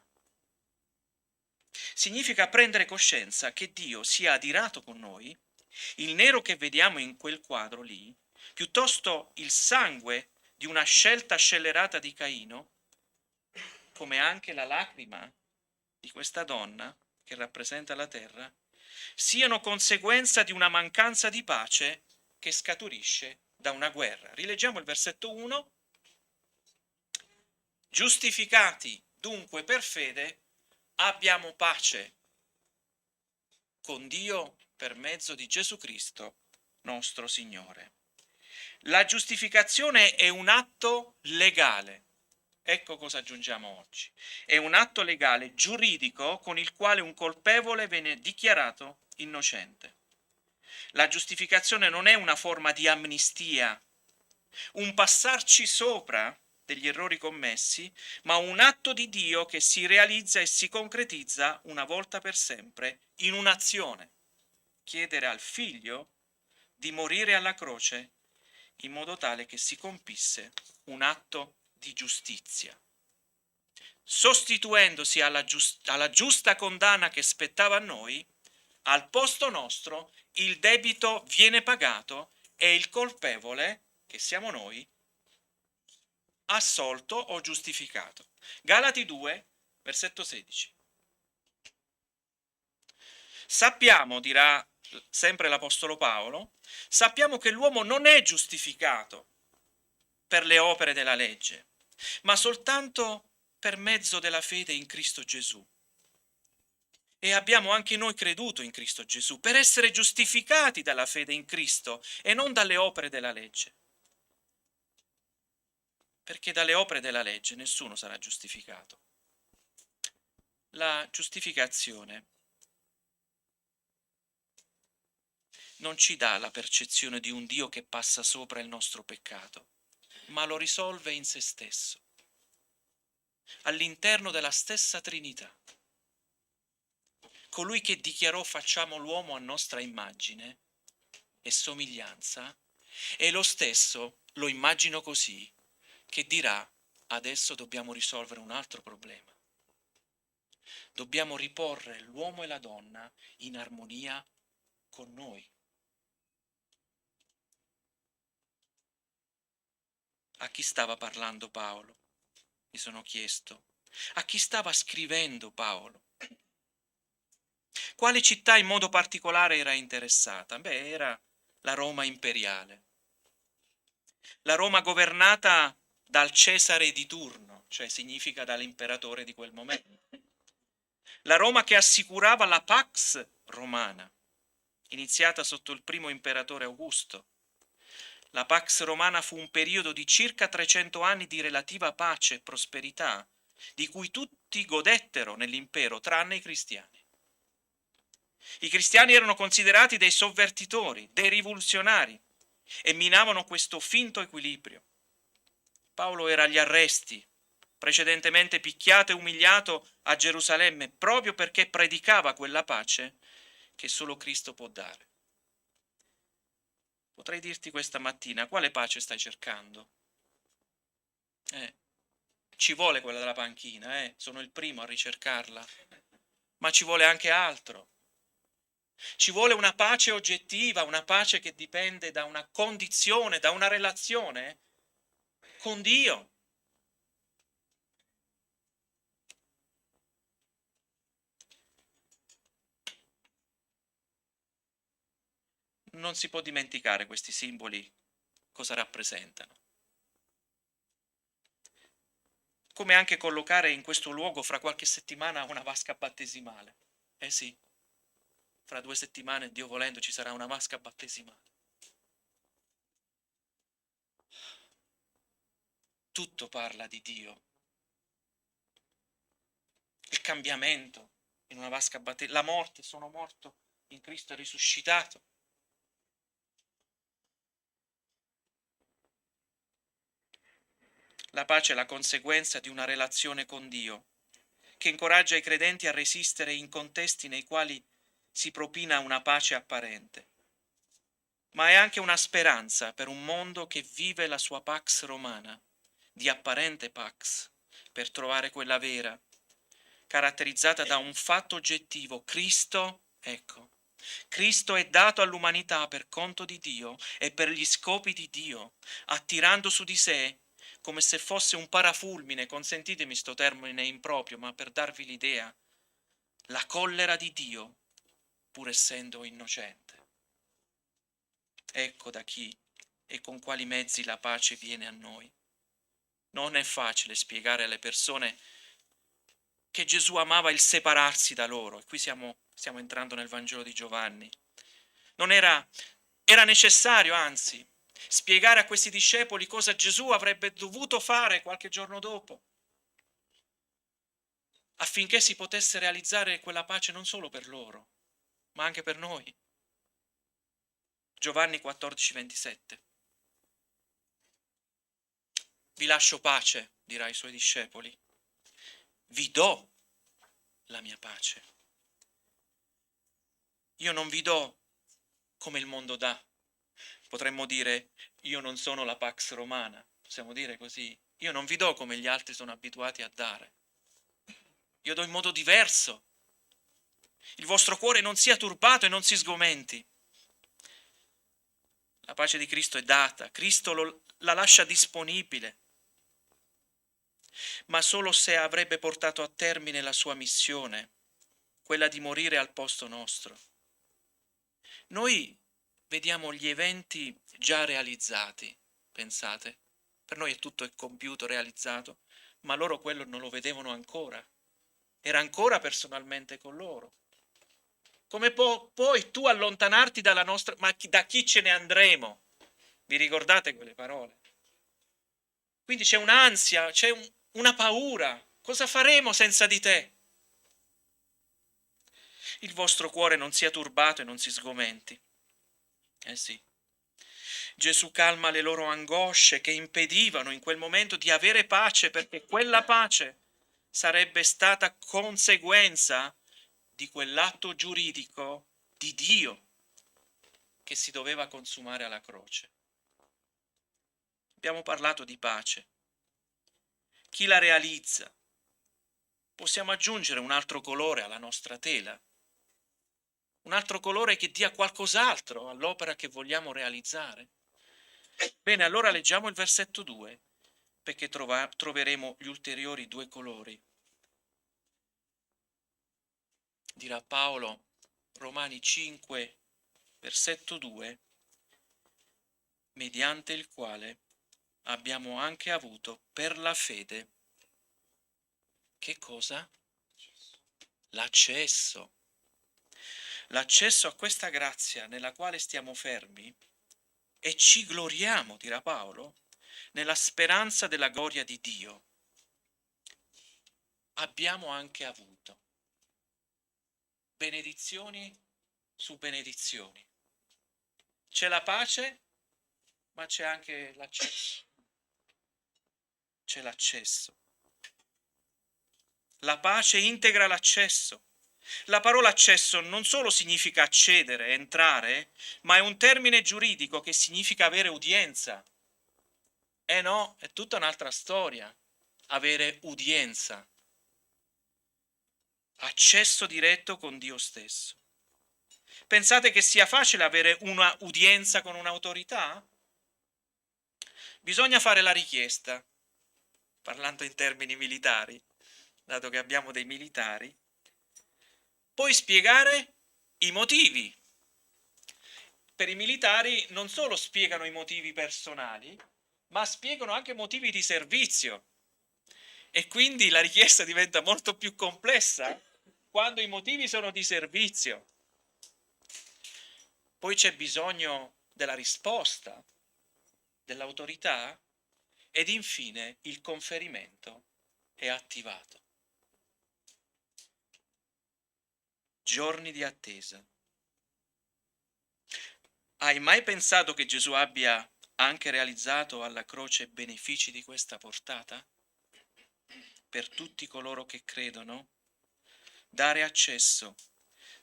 Significa prendere coscienza che Dio sia adirato con noi, il nero che vediamo in quel quadro lì, piuttosto il sangue di una scelta scellerata di Caino, come anche la lacrima di questa donna che rappresenta la terra, siano conseguenza di una mancanza di pace che scaturisce da una guerra. Rileggiamo il versetto 1. Giustificati dunque per fede, abbiamo pace con Dio per mezzo di Gesù Cristo, nostro Signore. La giustificazione è un atto legale. Ecco cosa aggiungiamo oggi. È un atto legale, giuridico, con il quale un colpevole viene dichiarato innocente. La giustificazione non è una forma di amnistia, un passarci sopra degli errori commessi, ma un atto di Dio che si realizza e si concretizza una volta per sempre in un'azione. Chiedere al Figlio di morire alla croce in modo tale che si compisse un atto di giustizia. Sostituendosi alla giusta condanna che spettava a noi, al posto nostro il debito viene pagato e il colpevole, che siamo noi, assolto o giustificato. Galati 2, versetto 16. Sappiamo, dirà sempre l'Apostolo Paolo, sappiamo che l'uomo non è giustificato per le opere della legge, ma soltanto per mezzo della fede in Cristo Gesù. E abbiamo anche noi creduto in Cristo Gesù per essere giustificati dalla fede in Cristo e non dalle opere della legge. Perché dalle opere della legge nessuno sarà giustificato. La giustificazione non ci dà la percezione di un Dio che passa sopra il nostro peccato, ma lo risolve in se stesso, all'interno della stessa Trinità. Colui che dichiarò facciamo l'uomo a nostra immagine e somiglianza, è lo stesso, lo immagino così, che dirà adesso dobbiamo risolvere un altro problema. Dobbiamo riporre l'uomo e la donna in armonia con noi. A chi stava parlando Paolo? Mi sono chiesto. A chi stava scrivendo Paolo? Quale città in modo particolare era interessata? Beh, era la Roma imperiale. La Roma governata dal Cesare di turno, cioè significa dall'imperatore di quel momento. La Roma che assicurava la Pax Romana, iniziata sotto il primo imperatore Augusto. La Pax Romana fu un periodo di circa 300 anni di relativa pace e prosperità, di cui tutti godettero nell'impero, tranne i cristiani. I cristiani erano considerati dei sovvertitori, dei rivoluzionari e minavano questo finto equilibrio. Paolo era agli arresti, precedentemente picchiato e umiliato a Gerusalemme, proprio perché predicava quella pace che solo Cristo può dare. Potrei dirti questa mattina, quale pace stai cercando? Ci vuole quella della panchina, sono il primo a ricercarla, ma ci vuole anche altro. Ci vuole una pace oggettiva, una pace che dipende da una condizione, da una relazione con Dio. Non si può dimenticare questi simboli cosa rappresentano. Come anche collocare in questo luogo fra qualche settimana una vasca battesimale. Sì, fra 2 settimane, Dio volendo, ci sarà una vasca battesimale. Tutto parla di Dio. Il cambiamento in una vasca battesimale, la morte, sono morto in Cristo, è risuscitato. La pace è la conseguenza di una relazione con Dio, che incoraggia i credenti a resistere in contesti nei quali si propina una pace apparente. Ma è anche una speranza per un mondo che vive la sua pax romana, di apparente pax, per trovare quella vera, caratterizzata da un fatto oggettivo, Cristo, Cristo è dato all'umanità per conto di Dio e per gli scopi di Dio, attirando su di sé come se fosse un parafulmine, consentitemi sto termine improprio, ma per darvi l'idea, la collera di Dio, pur essendo innocente. Ecco da chi e con quali mezzi la pace viene a noi. Non è facile spiegare alle persone che Gesù amava il separarsi da loro. E qui stiamo entrando nel Vangelo di Giovanni. Non era necessario, anzi, spiegare a questi discepoli cosa Gesù avrebbe dovuto fare qualche giorno dopo, affinché si potesse realizzare quella pace non solo per loro, ma anche per noi. Giovanni 14:27. Vi lascio pace, dirà ai suoi discepoli. Vi do la mia pace. Io non vi do come il mondo dà. Potremmo dire, io non sono la Pax Romana, possiamo dire così. Io non vi do come gli altri sono abituati a dare. Io do in modo diverso. Il vostro cuore non sia turbato e non si sgomenti. La pace di Cristo è data, Cristo la lascia disponibile, ma solo se avrebbe portato a termine la sua missione, quella di morire al posto nostro. Noi vediamo gli eventi già realizzati, pensate, per noi è compiuto, realizzato, ma loro quello non lo vedevano ancora, era ancora personalmente con loro. Come puoi tu allontanarti dalla nostra, ma da chi ce ne andremo? Vi ricordate quelle parole? Quindi c'è un'ansia, c'è una paura, cosa faremo senza di te? Il vostro cuore non sia turbato e non si sgomenti. Eh sì. Gesù calma le loro angosce che impedivano in quel momento di avere pace, perché quella pace sarebbe stata conseguenza di quell'atto giuridico di Dio che si doveva consumare alla croce. Abbiamo parlato di pace. Chi la realizza? Possiamo aggiungere un altro colore alla nostra tela, un altro colore che dia qualcos'altro all'opera che vogliamo realizzare. Bene, allora leggiamo il versetto 2, perché troveremo gli ulteriori due colori. Dirà Paolo, Romani 5, versetto 2, mediante il quale abbiamo anche avuto per la fede, che cosa? L'accesso. L'accesso a questa grazia nella quale stiamo fermi e ci gloriamo, dirà Paolo, nella speranza della gloria di Dio. Abbiamo anche avuto benedizioni su benedizioni. C'è la pace, ma c'è anche l'accesso. C'è l'accesso. La pace integra l'accesso. La parola accesso non solo significa accedere, entrare, ma è un termine giuridico che significa avere udienza. No, è tutta un'altra storia, avere udienza. Accesso diretto con Dio stesso. Pensate che sia facile avere una udienza con un'autorità? Bisogna fare la richiesta, parlando in termini militari, dato che abbiamo dei militari, poi spiegare i motivi. Per i militari non solo spiegano i motivi personali, ma spiegano anche motivi di servizio. E quindi la richiesta diventa molto più complessa quando i motivi sono di servizio. Poi c'è bisogno della risposta dell'autorità ed infine il conferimento è attivato. Giorni di attesa. Hai mai pensato che Gesù abbia anche realizzato alla croce benefici di questa portata? Per tutti coloro che credono? Dare accesso,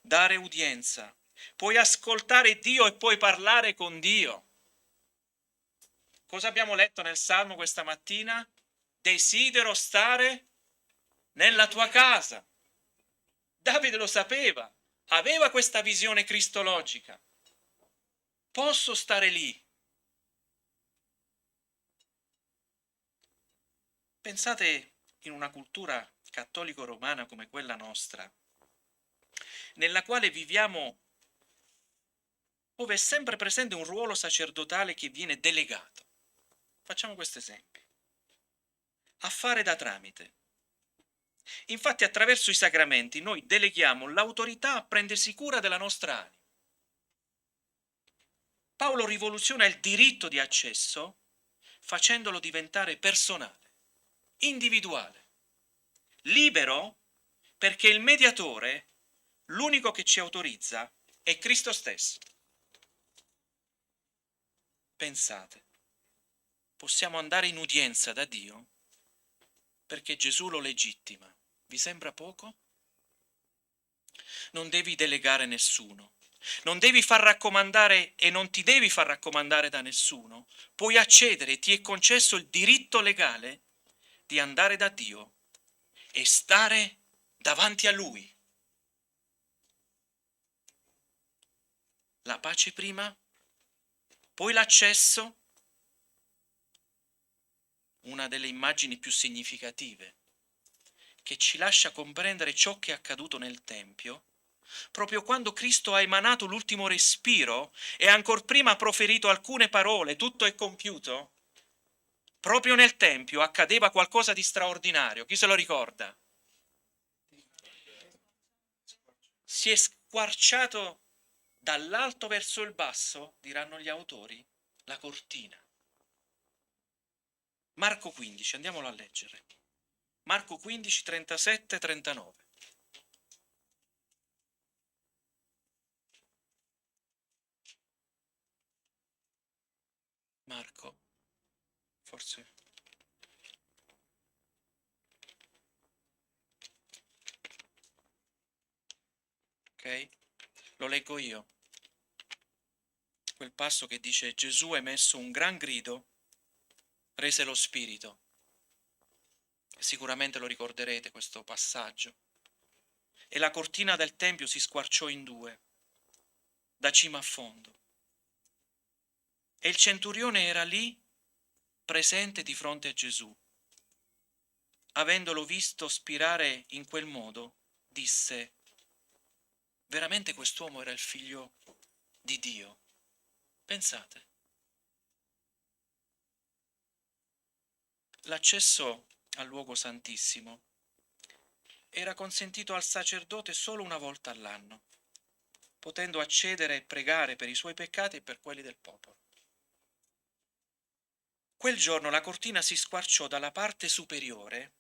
dare udienza, puoi ascoltare Dio e poi parlare con Dio. Cosa abbiamo letto nel Salmo questa mattina? Desidero stare nella tua casa. Davide lo sapeva, aveva questa visione cristologica. Posso stare lì. Pensate in una cultura cattolico-romana come quella nostra, nella quale viviamo, dove è sempre presente un ruolo sacerdotale che viene delegato. Facciamo questo esempio. a fare da tramite. Infatti attraverso i sacramenti noi deleghiamo l'autorità a prendersi cura della nostra anima. Paolo rivoluziona il diritto di accesso facendolo diventare personale, individuale, libero, perché il mediatore, l'unico che ci autorizza, è Cristo stesso. Pensate, possiamo andare in udienza da Dio perché Gesù lo legittima. Vi sembra poco? Non devi delegare nessuno. Non devi far raccomandare e non ti devi far raccomandare da nessuno. Puoi accedere, ti è concesso il diritto legale di andare da Dio e stare davanti a Lui. La pace prima, poi l'accesso, una delle immagini più significative, che ci lascia comprendere ciò che è accaduto nel Tempio, proprio quando Cristo ha emanato l'ultimo respiro e ancor prima ha proferito alcune parole, tutto è compiuto, proprio nel Tempio accadeva qualcosa di straordinario. Chi se lo ricorda? Si è squarciato dall'alto verso il basso, diranno gli autori, la cortina. Marco 15, andiamolo a leggere. Marco 15, 37, 39. Marco, forse. Ok? Lo leggo io. Quel passo che dice: Gesù emesso un gran grido, rese lo spirito. Sicuramente lo ricorderete questo passaggio. E la cortina del Tempio si squarciò in due, da cima a fondo. E il centurione era lì, presente di fronte a Gesù. Avendolo visto spirare in quel modo, disse: veramente quest'uomo era il figlio di Dio. Pensate. L'accesso al luogo santissimo era consentito al sacerdote solo una volta all'anno, potendo accedere e pregare per i suoi peccati e per quelli del popolo. Quel giorno la cortina si squarciò dalla parte superiore,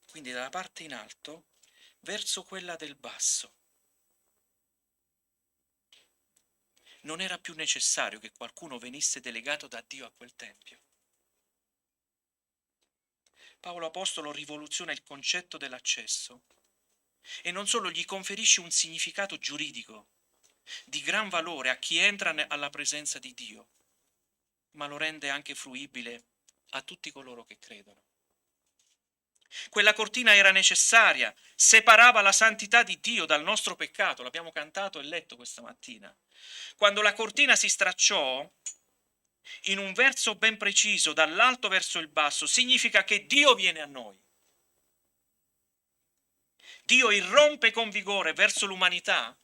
quindi dalla parte in alto, verso quella del basso. Non era più necessario che qualcuno venisse delegato da Dio a quel tempio. Paolo Apostolo rivoluziona il concetto dell'accesso e non solo gli conferisce un significato giuridico di gran valore a chi entra alla presenza di Dio, ma lo rende anche fruibile a tutti coloro che credono. Quella cortina era necessaria, separava la santità di Dio dal nostro peccato, l'abbiamo cantato e letto questa mattina. Quando la cortina si stracciò in un verso ben preciso, dall'alto verso il basso, significa che Dio viene a noi. Dio irrompe con vigore verso l'umanità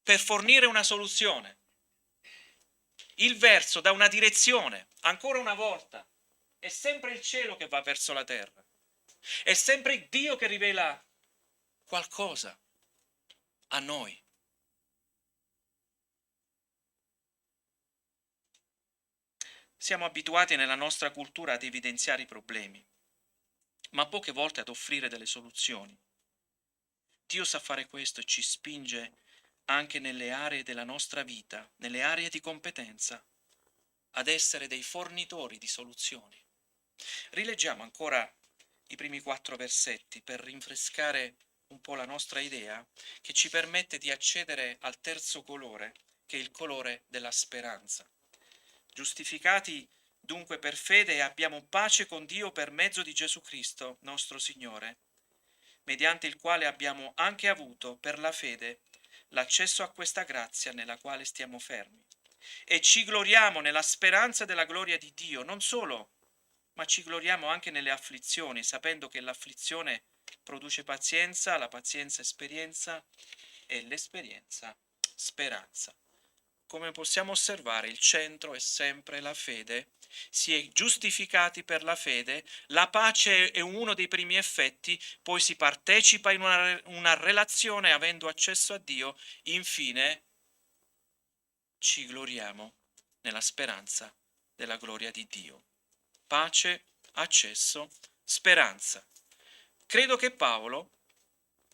per fornire una soluzione. Il verso dà una direzione, ancora una volta, è sempre il cielo che va verso la terra. È sempre Dio che rivela qualcosa a noi. Siamo abituati nella nostra cultura ad evidenziare i problemi, ma poche volte ad offrire delle soluzioni. Dio sa fare questo e ci spinge anche nelle aree della nostra vita, nelle aree di competenza, ad essere dei fornitori di soluzioni. Rileggiamo ancora i primi 4 versetti per rinfrescare un po' la nostra idea, che ci permette di accedere al terzo colore, che è il colore della speranza. Giustificati dunque per fede abbiamo pace con Dio per mezzo di Gesù Cristo, nostro Signore, mediante il quale abbiamo anche avuto, per la fede, l'accesso a questa grazia nella quale stiamo fermi. E ci gloriamo nella speranza della gloria di Dio, non solo, ma ci gloriamo anche nelle afflizioni, sapendo che l'afflizione produce pazienza, la pazienza esperienza e l'esperienza speranza. come possiamo osservare, il centro è sempre la fede. Si è giustificati per la fede, la pace è uno dei primi effetti, poi si partecipa in una relazione avendo accesso a Dio, infine ci gloriamo nella speranza della gloria di Dio. Pace, accesso, speranza. Credo che Paolo,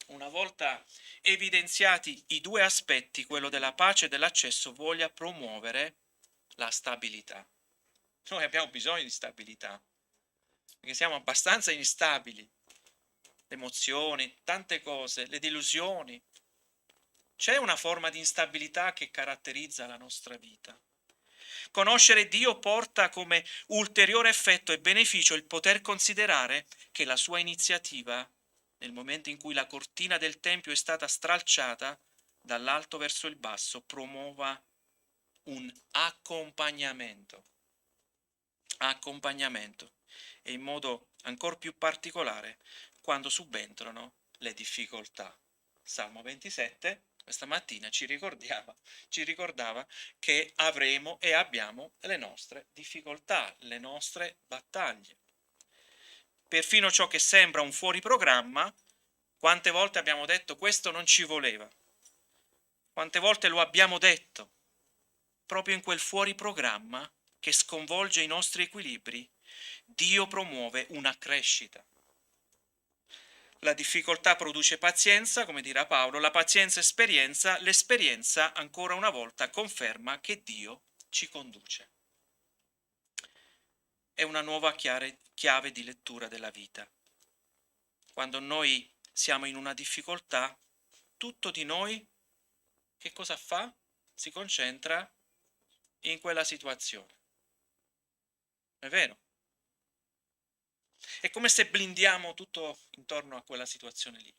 una volta evidenziati i due aspetti, quello della pace e dell'accesso, voglia promuovere la stabilità. Noi abbiamo bisogno di stabilità, perché siamo abbastanza instabili. Le emozioni, tante cose, le delusioni. C'è una forma di instabilità che caratterizza la nostra vita. Conoscere Dio porta come ulteriore effetto e beneficio il poter considerare che la sua iniziativa, nel momento in cui la cortina del Tempio è stata stralciata dall'alto verso il basso, promuova un accompagnamento e in modo ancora più particolare quando subentrano le difficoltà. Salmo 27 questa mattina ci ricordava che avremo e abbiamo le nostre difficoltà, le nostre battaglie. Perfino ciò che sembra un fuori programma, quante volte abbiamo detto questo non ci voleva, quante volte lo abbiamo detto, proprio in quel fuori programma che sconvolge i nostri equilibri, Dio promuove una crescita. La difficoltà produce pazienza, come dirà Paolo, la pazienza esperienza, l'esperienza ancora una volta conferma che Dio ci conduce. È una nuova chiave di lettura della vita. Quando noi siamo in una difficoltà, tutto di noi che cosa fa? Si concentra in quella situazione. È vero? È come se blindiamo tutto intorno a quella situazione lì.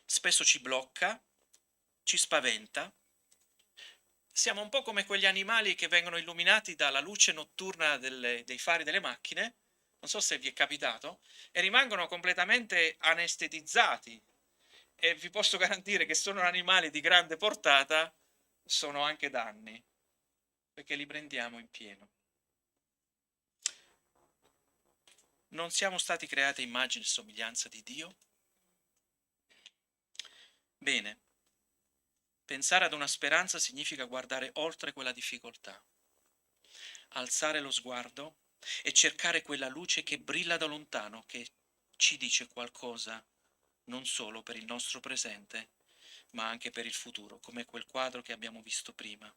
Spesso ci blocca, ci spaventa. Siamo un po' come quegli animali che vengono illuminati dalla luce notturna dei fari delle macchine, non so se vi è capitato, e rimangono completamente anestetizzati. E vi posso garantire che sono animali di grande portata, sono anche danni, perché li prendiamo in pieno. Non siamo stati creati a immagine e somiglianza di Dio? Bene, pensare ad una speranza significa guardare oltre quella difficoltà, alzare lo sguardo e cercare quella luce che brilla da lontano, che ci dice qualcosa non solo per il nostro presente, ma anche per il futuro, come quel quadro che abbiamo visto prima.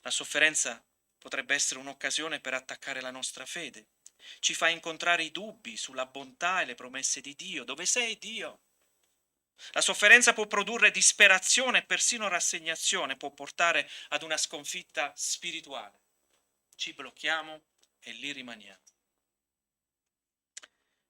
La sofferenza potrebbe essere un'occasione per attaccare la nostra fede. Ci fa incontrare i dubbi sulla bontà e le promesse di Dio. Dove sei, Dio? La sofferenza può produrre disperazione e persino rassegnazione, può portare ad una sconfitta spirituale. Ci blocchiamo e lì rimaniamo.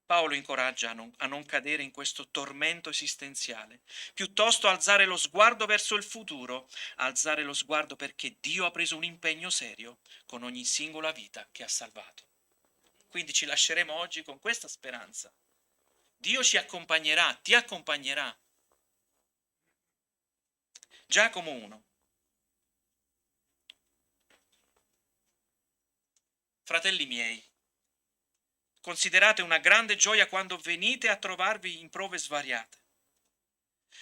Paolo incoraggia a non cadere in questo tormento esistenziale, piuttosto alzare lo sguardo verso il futuro, alzare lo sguardo perché Dio ha preso un impegno serio con ogni singola vita che ha salvato. Quindi ci lasceremo oggi con questa speranza. Dio ci accompagnerà, ti accompagnerà. Giacomo 1. Fratelli miei, considerate una grande gioia quando venite a trovarvi in prove svariate,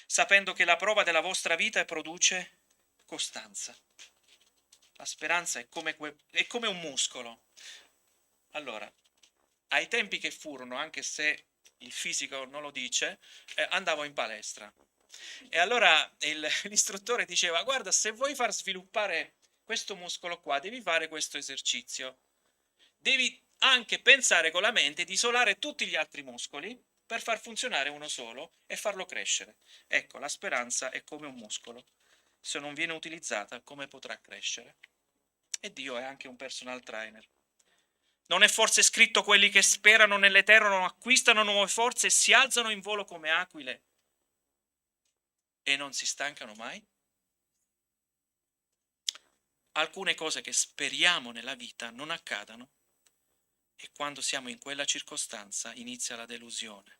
sapendo che la prova della vostra vita produce costanza. La speranza è come un muscolo. Allora, ai tempi che furono, anche se il fisico non lo dice, andavo in palestra. E allora l'istruttore diceva: guarda, se vuoi far sviluppare questo muscolo qua, devi fare questo esercizio. Devi anche pensare con la mente di isolare tutti gli altri muscoli per far funzionare uno solo e farlo crescere. Ecco, la speranza è come un muscolo. Se non viene utilizzata, come potrà crescere? E Dio è anche un personal trainer. Non è forse scritto: quelli che sperano nell'Eterno acquistano nuove forze e si alzano in volo come aquile e non si stancano mai? Alcune cose che speriamo nella vita non accadano e quando siamo in quella circostanza inizia la delusione.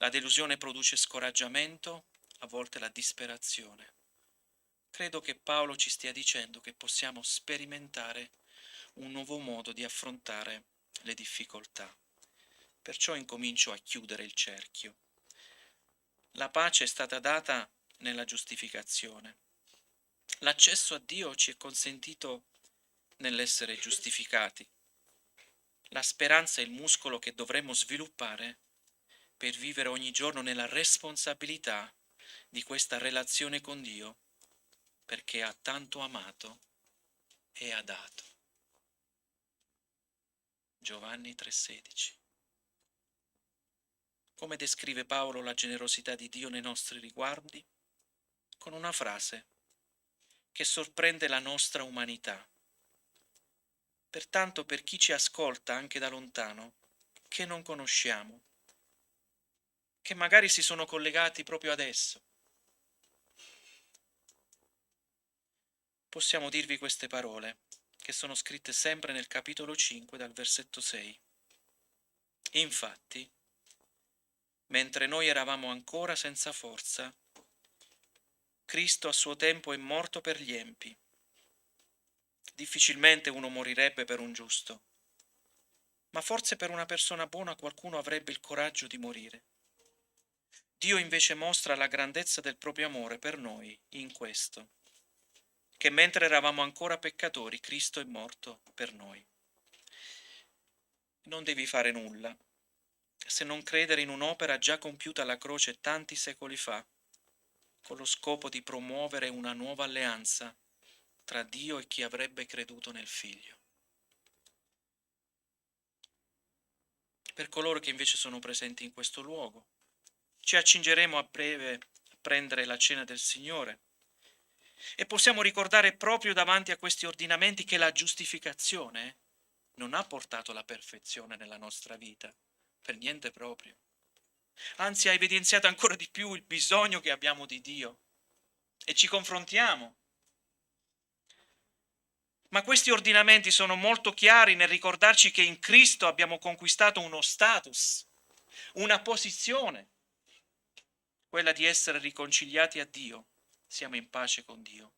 La delusione produce scoraggiamento, a volte la disperazione. Credo che Paolo ci stia dicendo che possiamo sperimentare un nuovo modo di affrontare le difficoltà. Perciò incomincio a chiudere il cerchio. La pace è stata data nella giustificazione. L'accesso a Dio ci è consentito nell'essere giustificati. La speranza è il muscolo che dovremmo sviluppare per vivere ogni giorno nella responsabilità di questa relazione con Dio, perché ha tanto amato e ha dato. Giovanni 3,16. Come descrive Paolo la generosità di Dio nei nostri riguardi? Con una frase che sorprende la nostra umanità. Pertanto, per chi ci ascolta anche da lontano, che non conosciamo, che magari si sono collegati proprio adesso, possiamo dirvi queste parole, che sono scritte sempre nel capitolo 5 dal versetto 6. Infatti, mentre noi eravamo ancora senza forza, Cristo a suo tempo è morto per gli empi. Difficilmente uno morirebbe per un giusto, ma forse per una persona buona qualcuno avrebbe il coraggio di morire. Dio invece mostra la grandezza del proprio amore per noi in questo, che mentre eravamo ancora peccatori, Cristo è morto per noi. Non devi fare nulla se non credere in un'opera già compiuta alla croce tanti secoli fa, con lo scopo di promuovere una nuova alleanza tra Dio e chi avrebbe creduto nel Figlio. Per coloro che invece sono presenti in questo luogo, ci accingeremo a breve a prendere la cena del Signore e possiamo ricordare proprio davanti a questi ordinamenti che la giustificazione non ha portato la perfezione nella nostra vita, per niente proprio. Anzi, ha evidenziato ancora di più il bisogno che abbiamo di Dio e ci confrontiamo. Ma questi ordinamenti sono molto chiari nel ricordarci che in Cristo abbiamo conquistato uno status, una posizione, quella di essere riconciliati a Dio. Siamo in pace con Dio.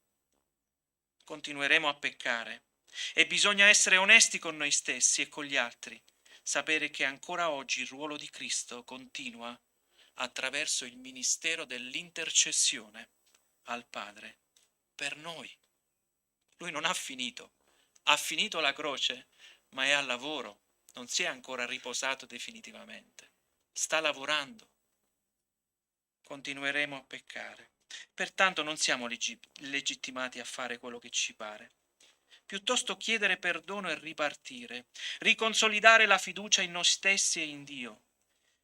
Continueremo a peccare e bisogna essere onesti con noi stessi e con gli altri, sapere che ancora oggi il ruolo di Cristo continua attraverso il ministero dell'intercessione al Padre per noi. Lui non ha finito la croce, ma è al lavoro, non si è ancora riposato definitivamente, sta lavorando. Continueremo a peccare. Pertanto non siamo legittimati a fare quello che ci pare. Piuttosto chiedere perdono e ripartire, riconsolidare la fiducia in noi stessi e in Dio,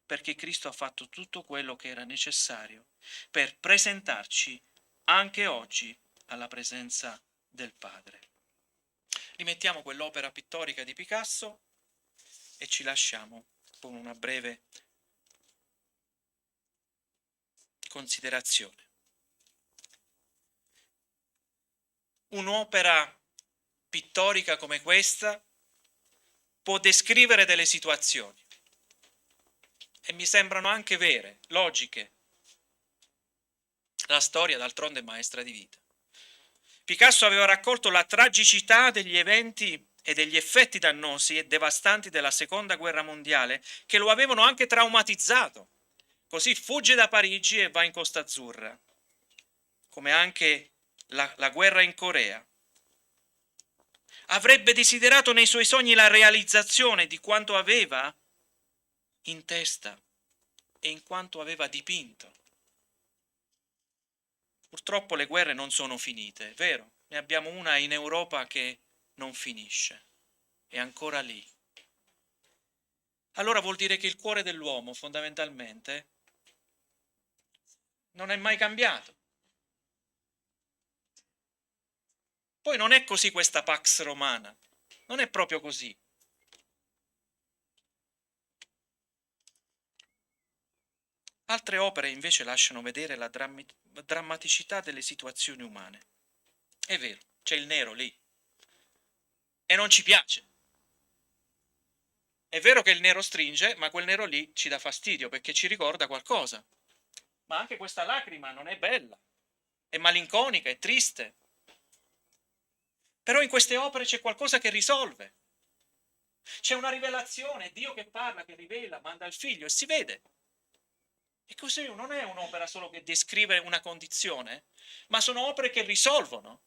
perché Cristo ha fatto tutto quello che era necessario per presentarci anche oggi alla presenza del Padre. Rimettiamo quell'opera pittorica di Picasso e ci lasciamo con una breve considerazione. Un'opera pittorica come questa può descrivere delle situazioni e mi sembrano anche vere, logiche. La storia d'altronde è maestra di vita. Picasso aveva raccolto la tragicità degli eventi e degli effetti dannosi e devastanti della Seconda Guerra Mondiale che lo avevano anche traumatizzato. Così fugge da Parigi e va in Costa Azzurra, come anche la guerra in Corea. Avrebbe desiderato nei suoi sogni la realizzazione di quanto aveva in testa e in quanto aveva dipinto. Purtroppo le guerre non sono finite, è vero? Ne abbiamo una in Europa che non finisce, è ancora lì. Allora vuol dire che il cuore dell'uomo fondamentalmente non è mai cambiato. Poi non è così questa Pax Romana, non è proprio così. Altre opere invece lasciano vedere la drammaticità delle situazioni umane. È vero, c'è il nero lì e non ci piace. È vero che il nero stringe, ma quel nero lì ci dà fastidio perché ci ricorda qualcosa. Ma anche questa lacrima non è bella, è malinconica, è triste. Però in queste opere c'è qualcosa che risolve. C'è una rivelazione, è Dio che parla, che rivela, manda il figlio e si vede. E così non è un'opera solo che descrive una condizione, ma sono opere che risolvono,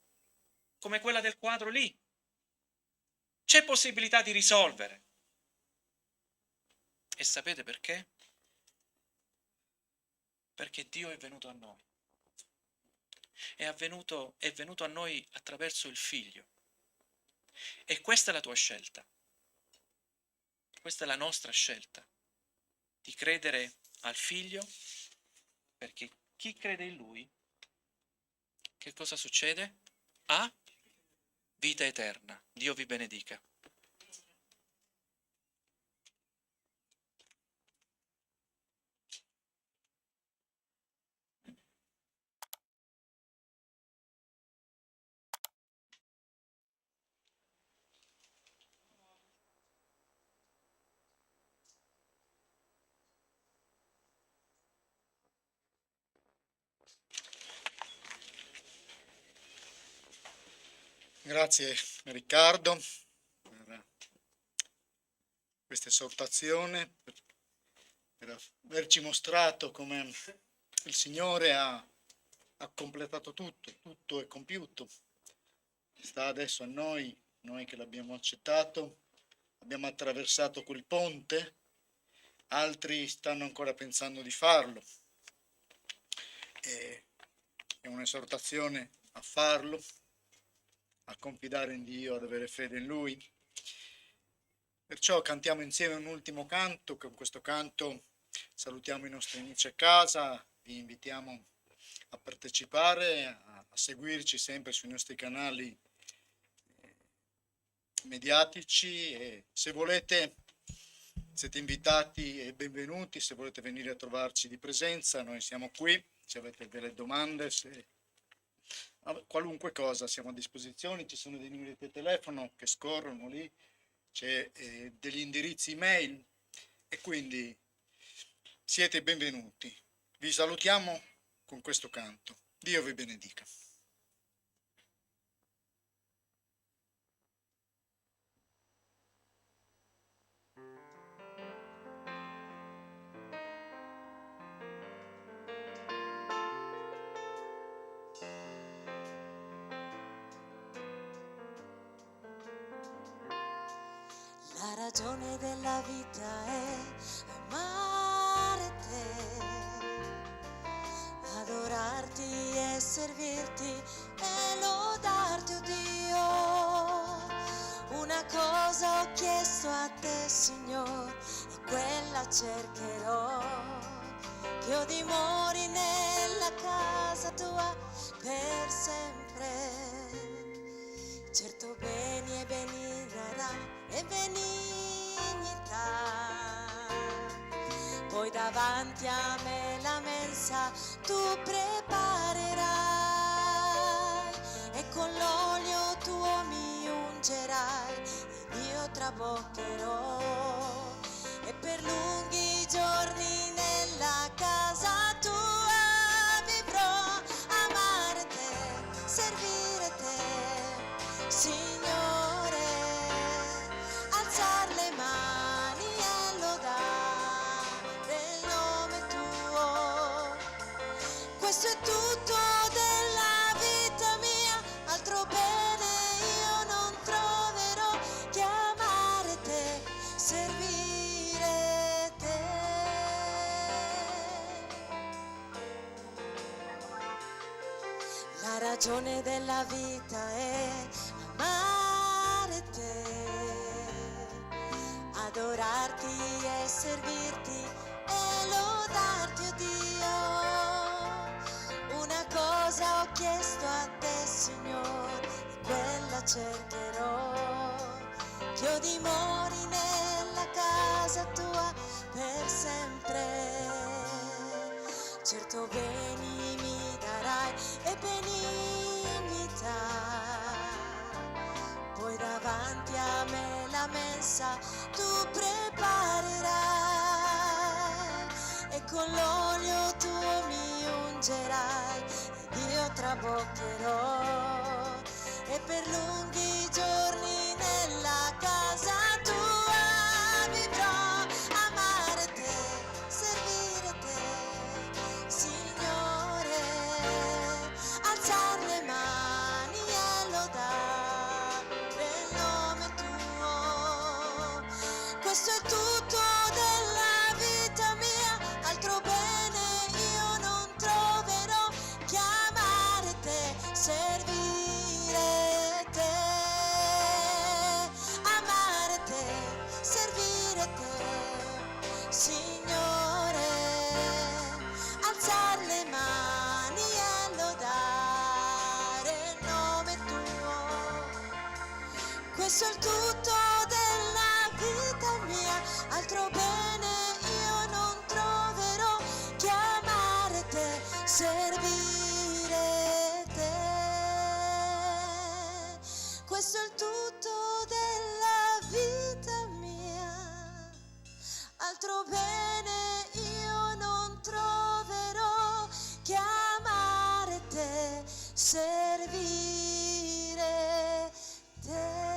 come quella del quadro lì. C'è possibilità di risolvere. E sapete perché? Perché Dio è venuto a noi. È venuto a noi attraverso il figlio. E questa è la tua scelta. Questa è la nostra scelta. Di credere al figlio, perché chi crede in lui, che cosa succede? Ha vita eterna. Dio vi benedica. Grazie Riccardo per questa esortazione, per averci mostrato come il Signore ha completato tutto, tutto è compiuto. Sta adesso a noi che l'abbiamo accettato, abbiamo attraversato quel ponte, altri stanno ancora pensando di farlo. È un'esortazione a farlo, a confidare in Dio, ad avere fede in Lui. Perciò cantiamo insieme un ultimo canto. Con questo canto salutiamo i nostri amici a casa, vi invitiamo a partecipare, a seguirci sempre sui nostri canali mediatici, e se volete siete invitati e benvenuti, se volete venire a trovarci di presenza, noi siamo qui, se avete delle domande, qualunque cosa siamo a disposizione, ci sono dei numeri di telefono che scorrono lì, c'è degli indirizzi email, e quindi siete benvenuti. Vi salutiamo con questo canto. Dio vi benedica. La ragione della vita è amare te, adorarti e servirti e lodarti, oh Dio. Una cosa ho chiesto a te, Signore, e quella cercherò, che io dimori nella casa tua per sempre. Certo beni e benignità e benignità, poi davanti a me la mensa tu preparerai, e con l'olio tuo mi ungerai, ed io traboccherò, e per lunghi giorni nella casa tua vivrò, amare te, servire te, Signore, alzar le mani e lodare il nome tuo. Questo è tutto della vita mia, altro bene io non troverò che amare te, servire te. La ragione della vita è amare te, adorarti e servirti e lodarti, oh Dio. Una cosa ho chiesto a te, Signore, e quella cercherò, che io dimori nella casa tua per sempre. Certo beni mi darai e benignità, poi davanti a me la la mensa tu preparerai e con l'olio tu mi ungerai ed io traboccherò e per lunghi giorni nella casa tua vivrò, amare te, servire te, Signore, alzar le mani e lodare il nome tuo. Questo è tutto della vita mia, altro bene io non troverò che amare te, servire te, amare te, servire te, Signore, alzar le mani e lodare il nome tuo. Questo è il tutto della vita mia, altro bene io non troverò che amare te, servire te. Questo è il tutto della vita mia, altro bene io non troverò che amare te, servire te.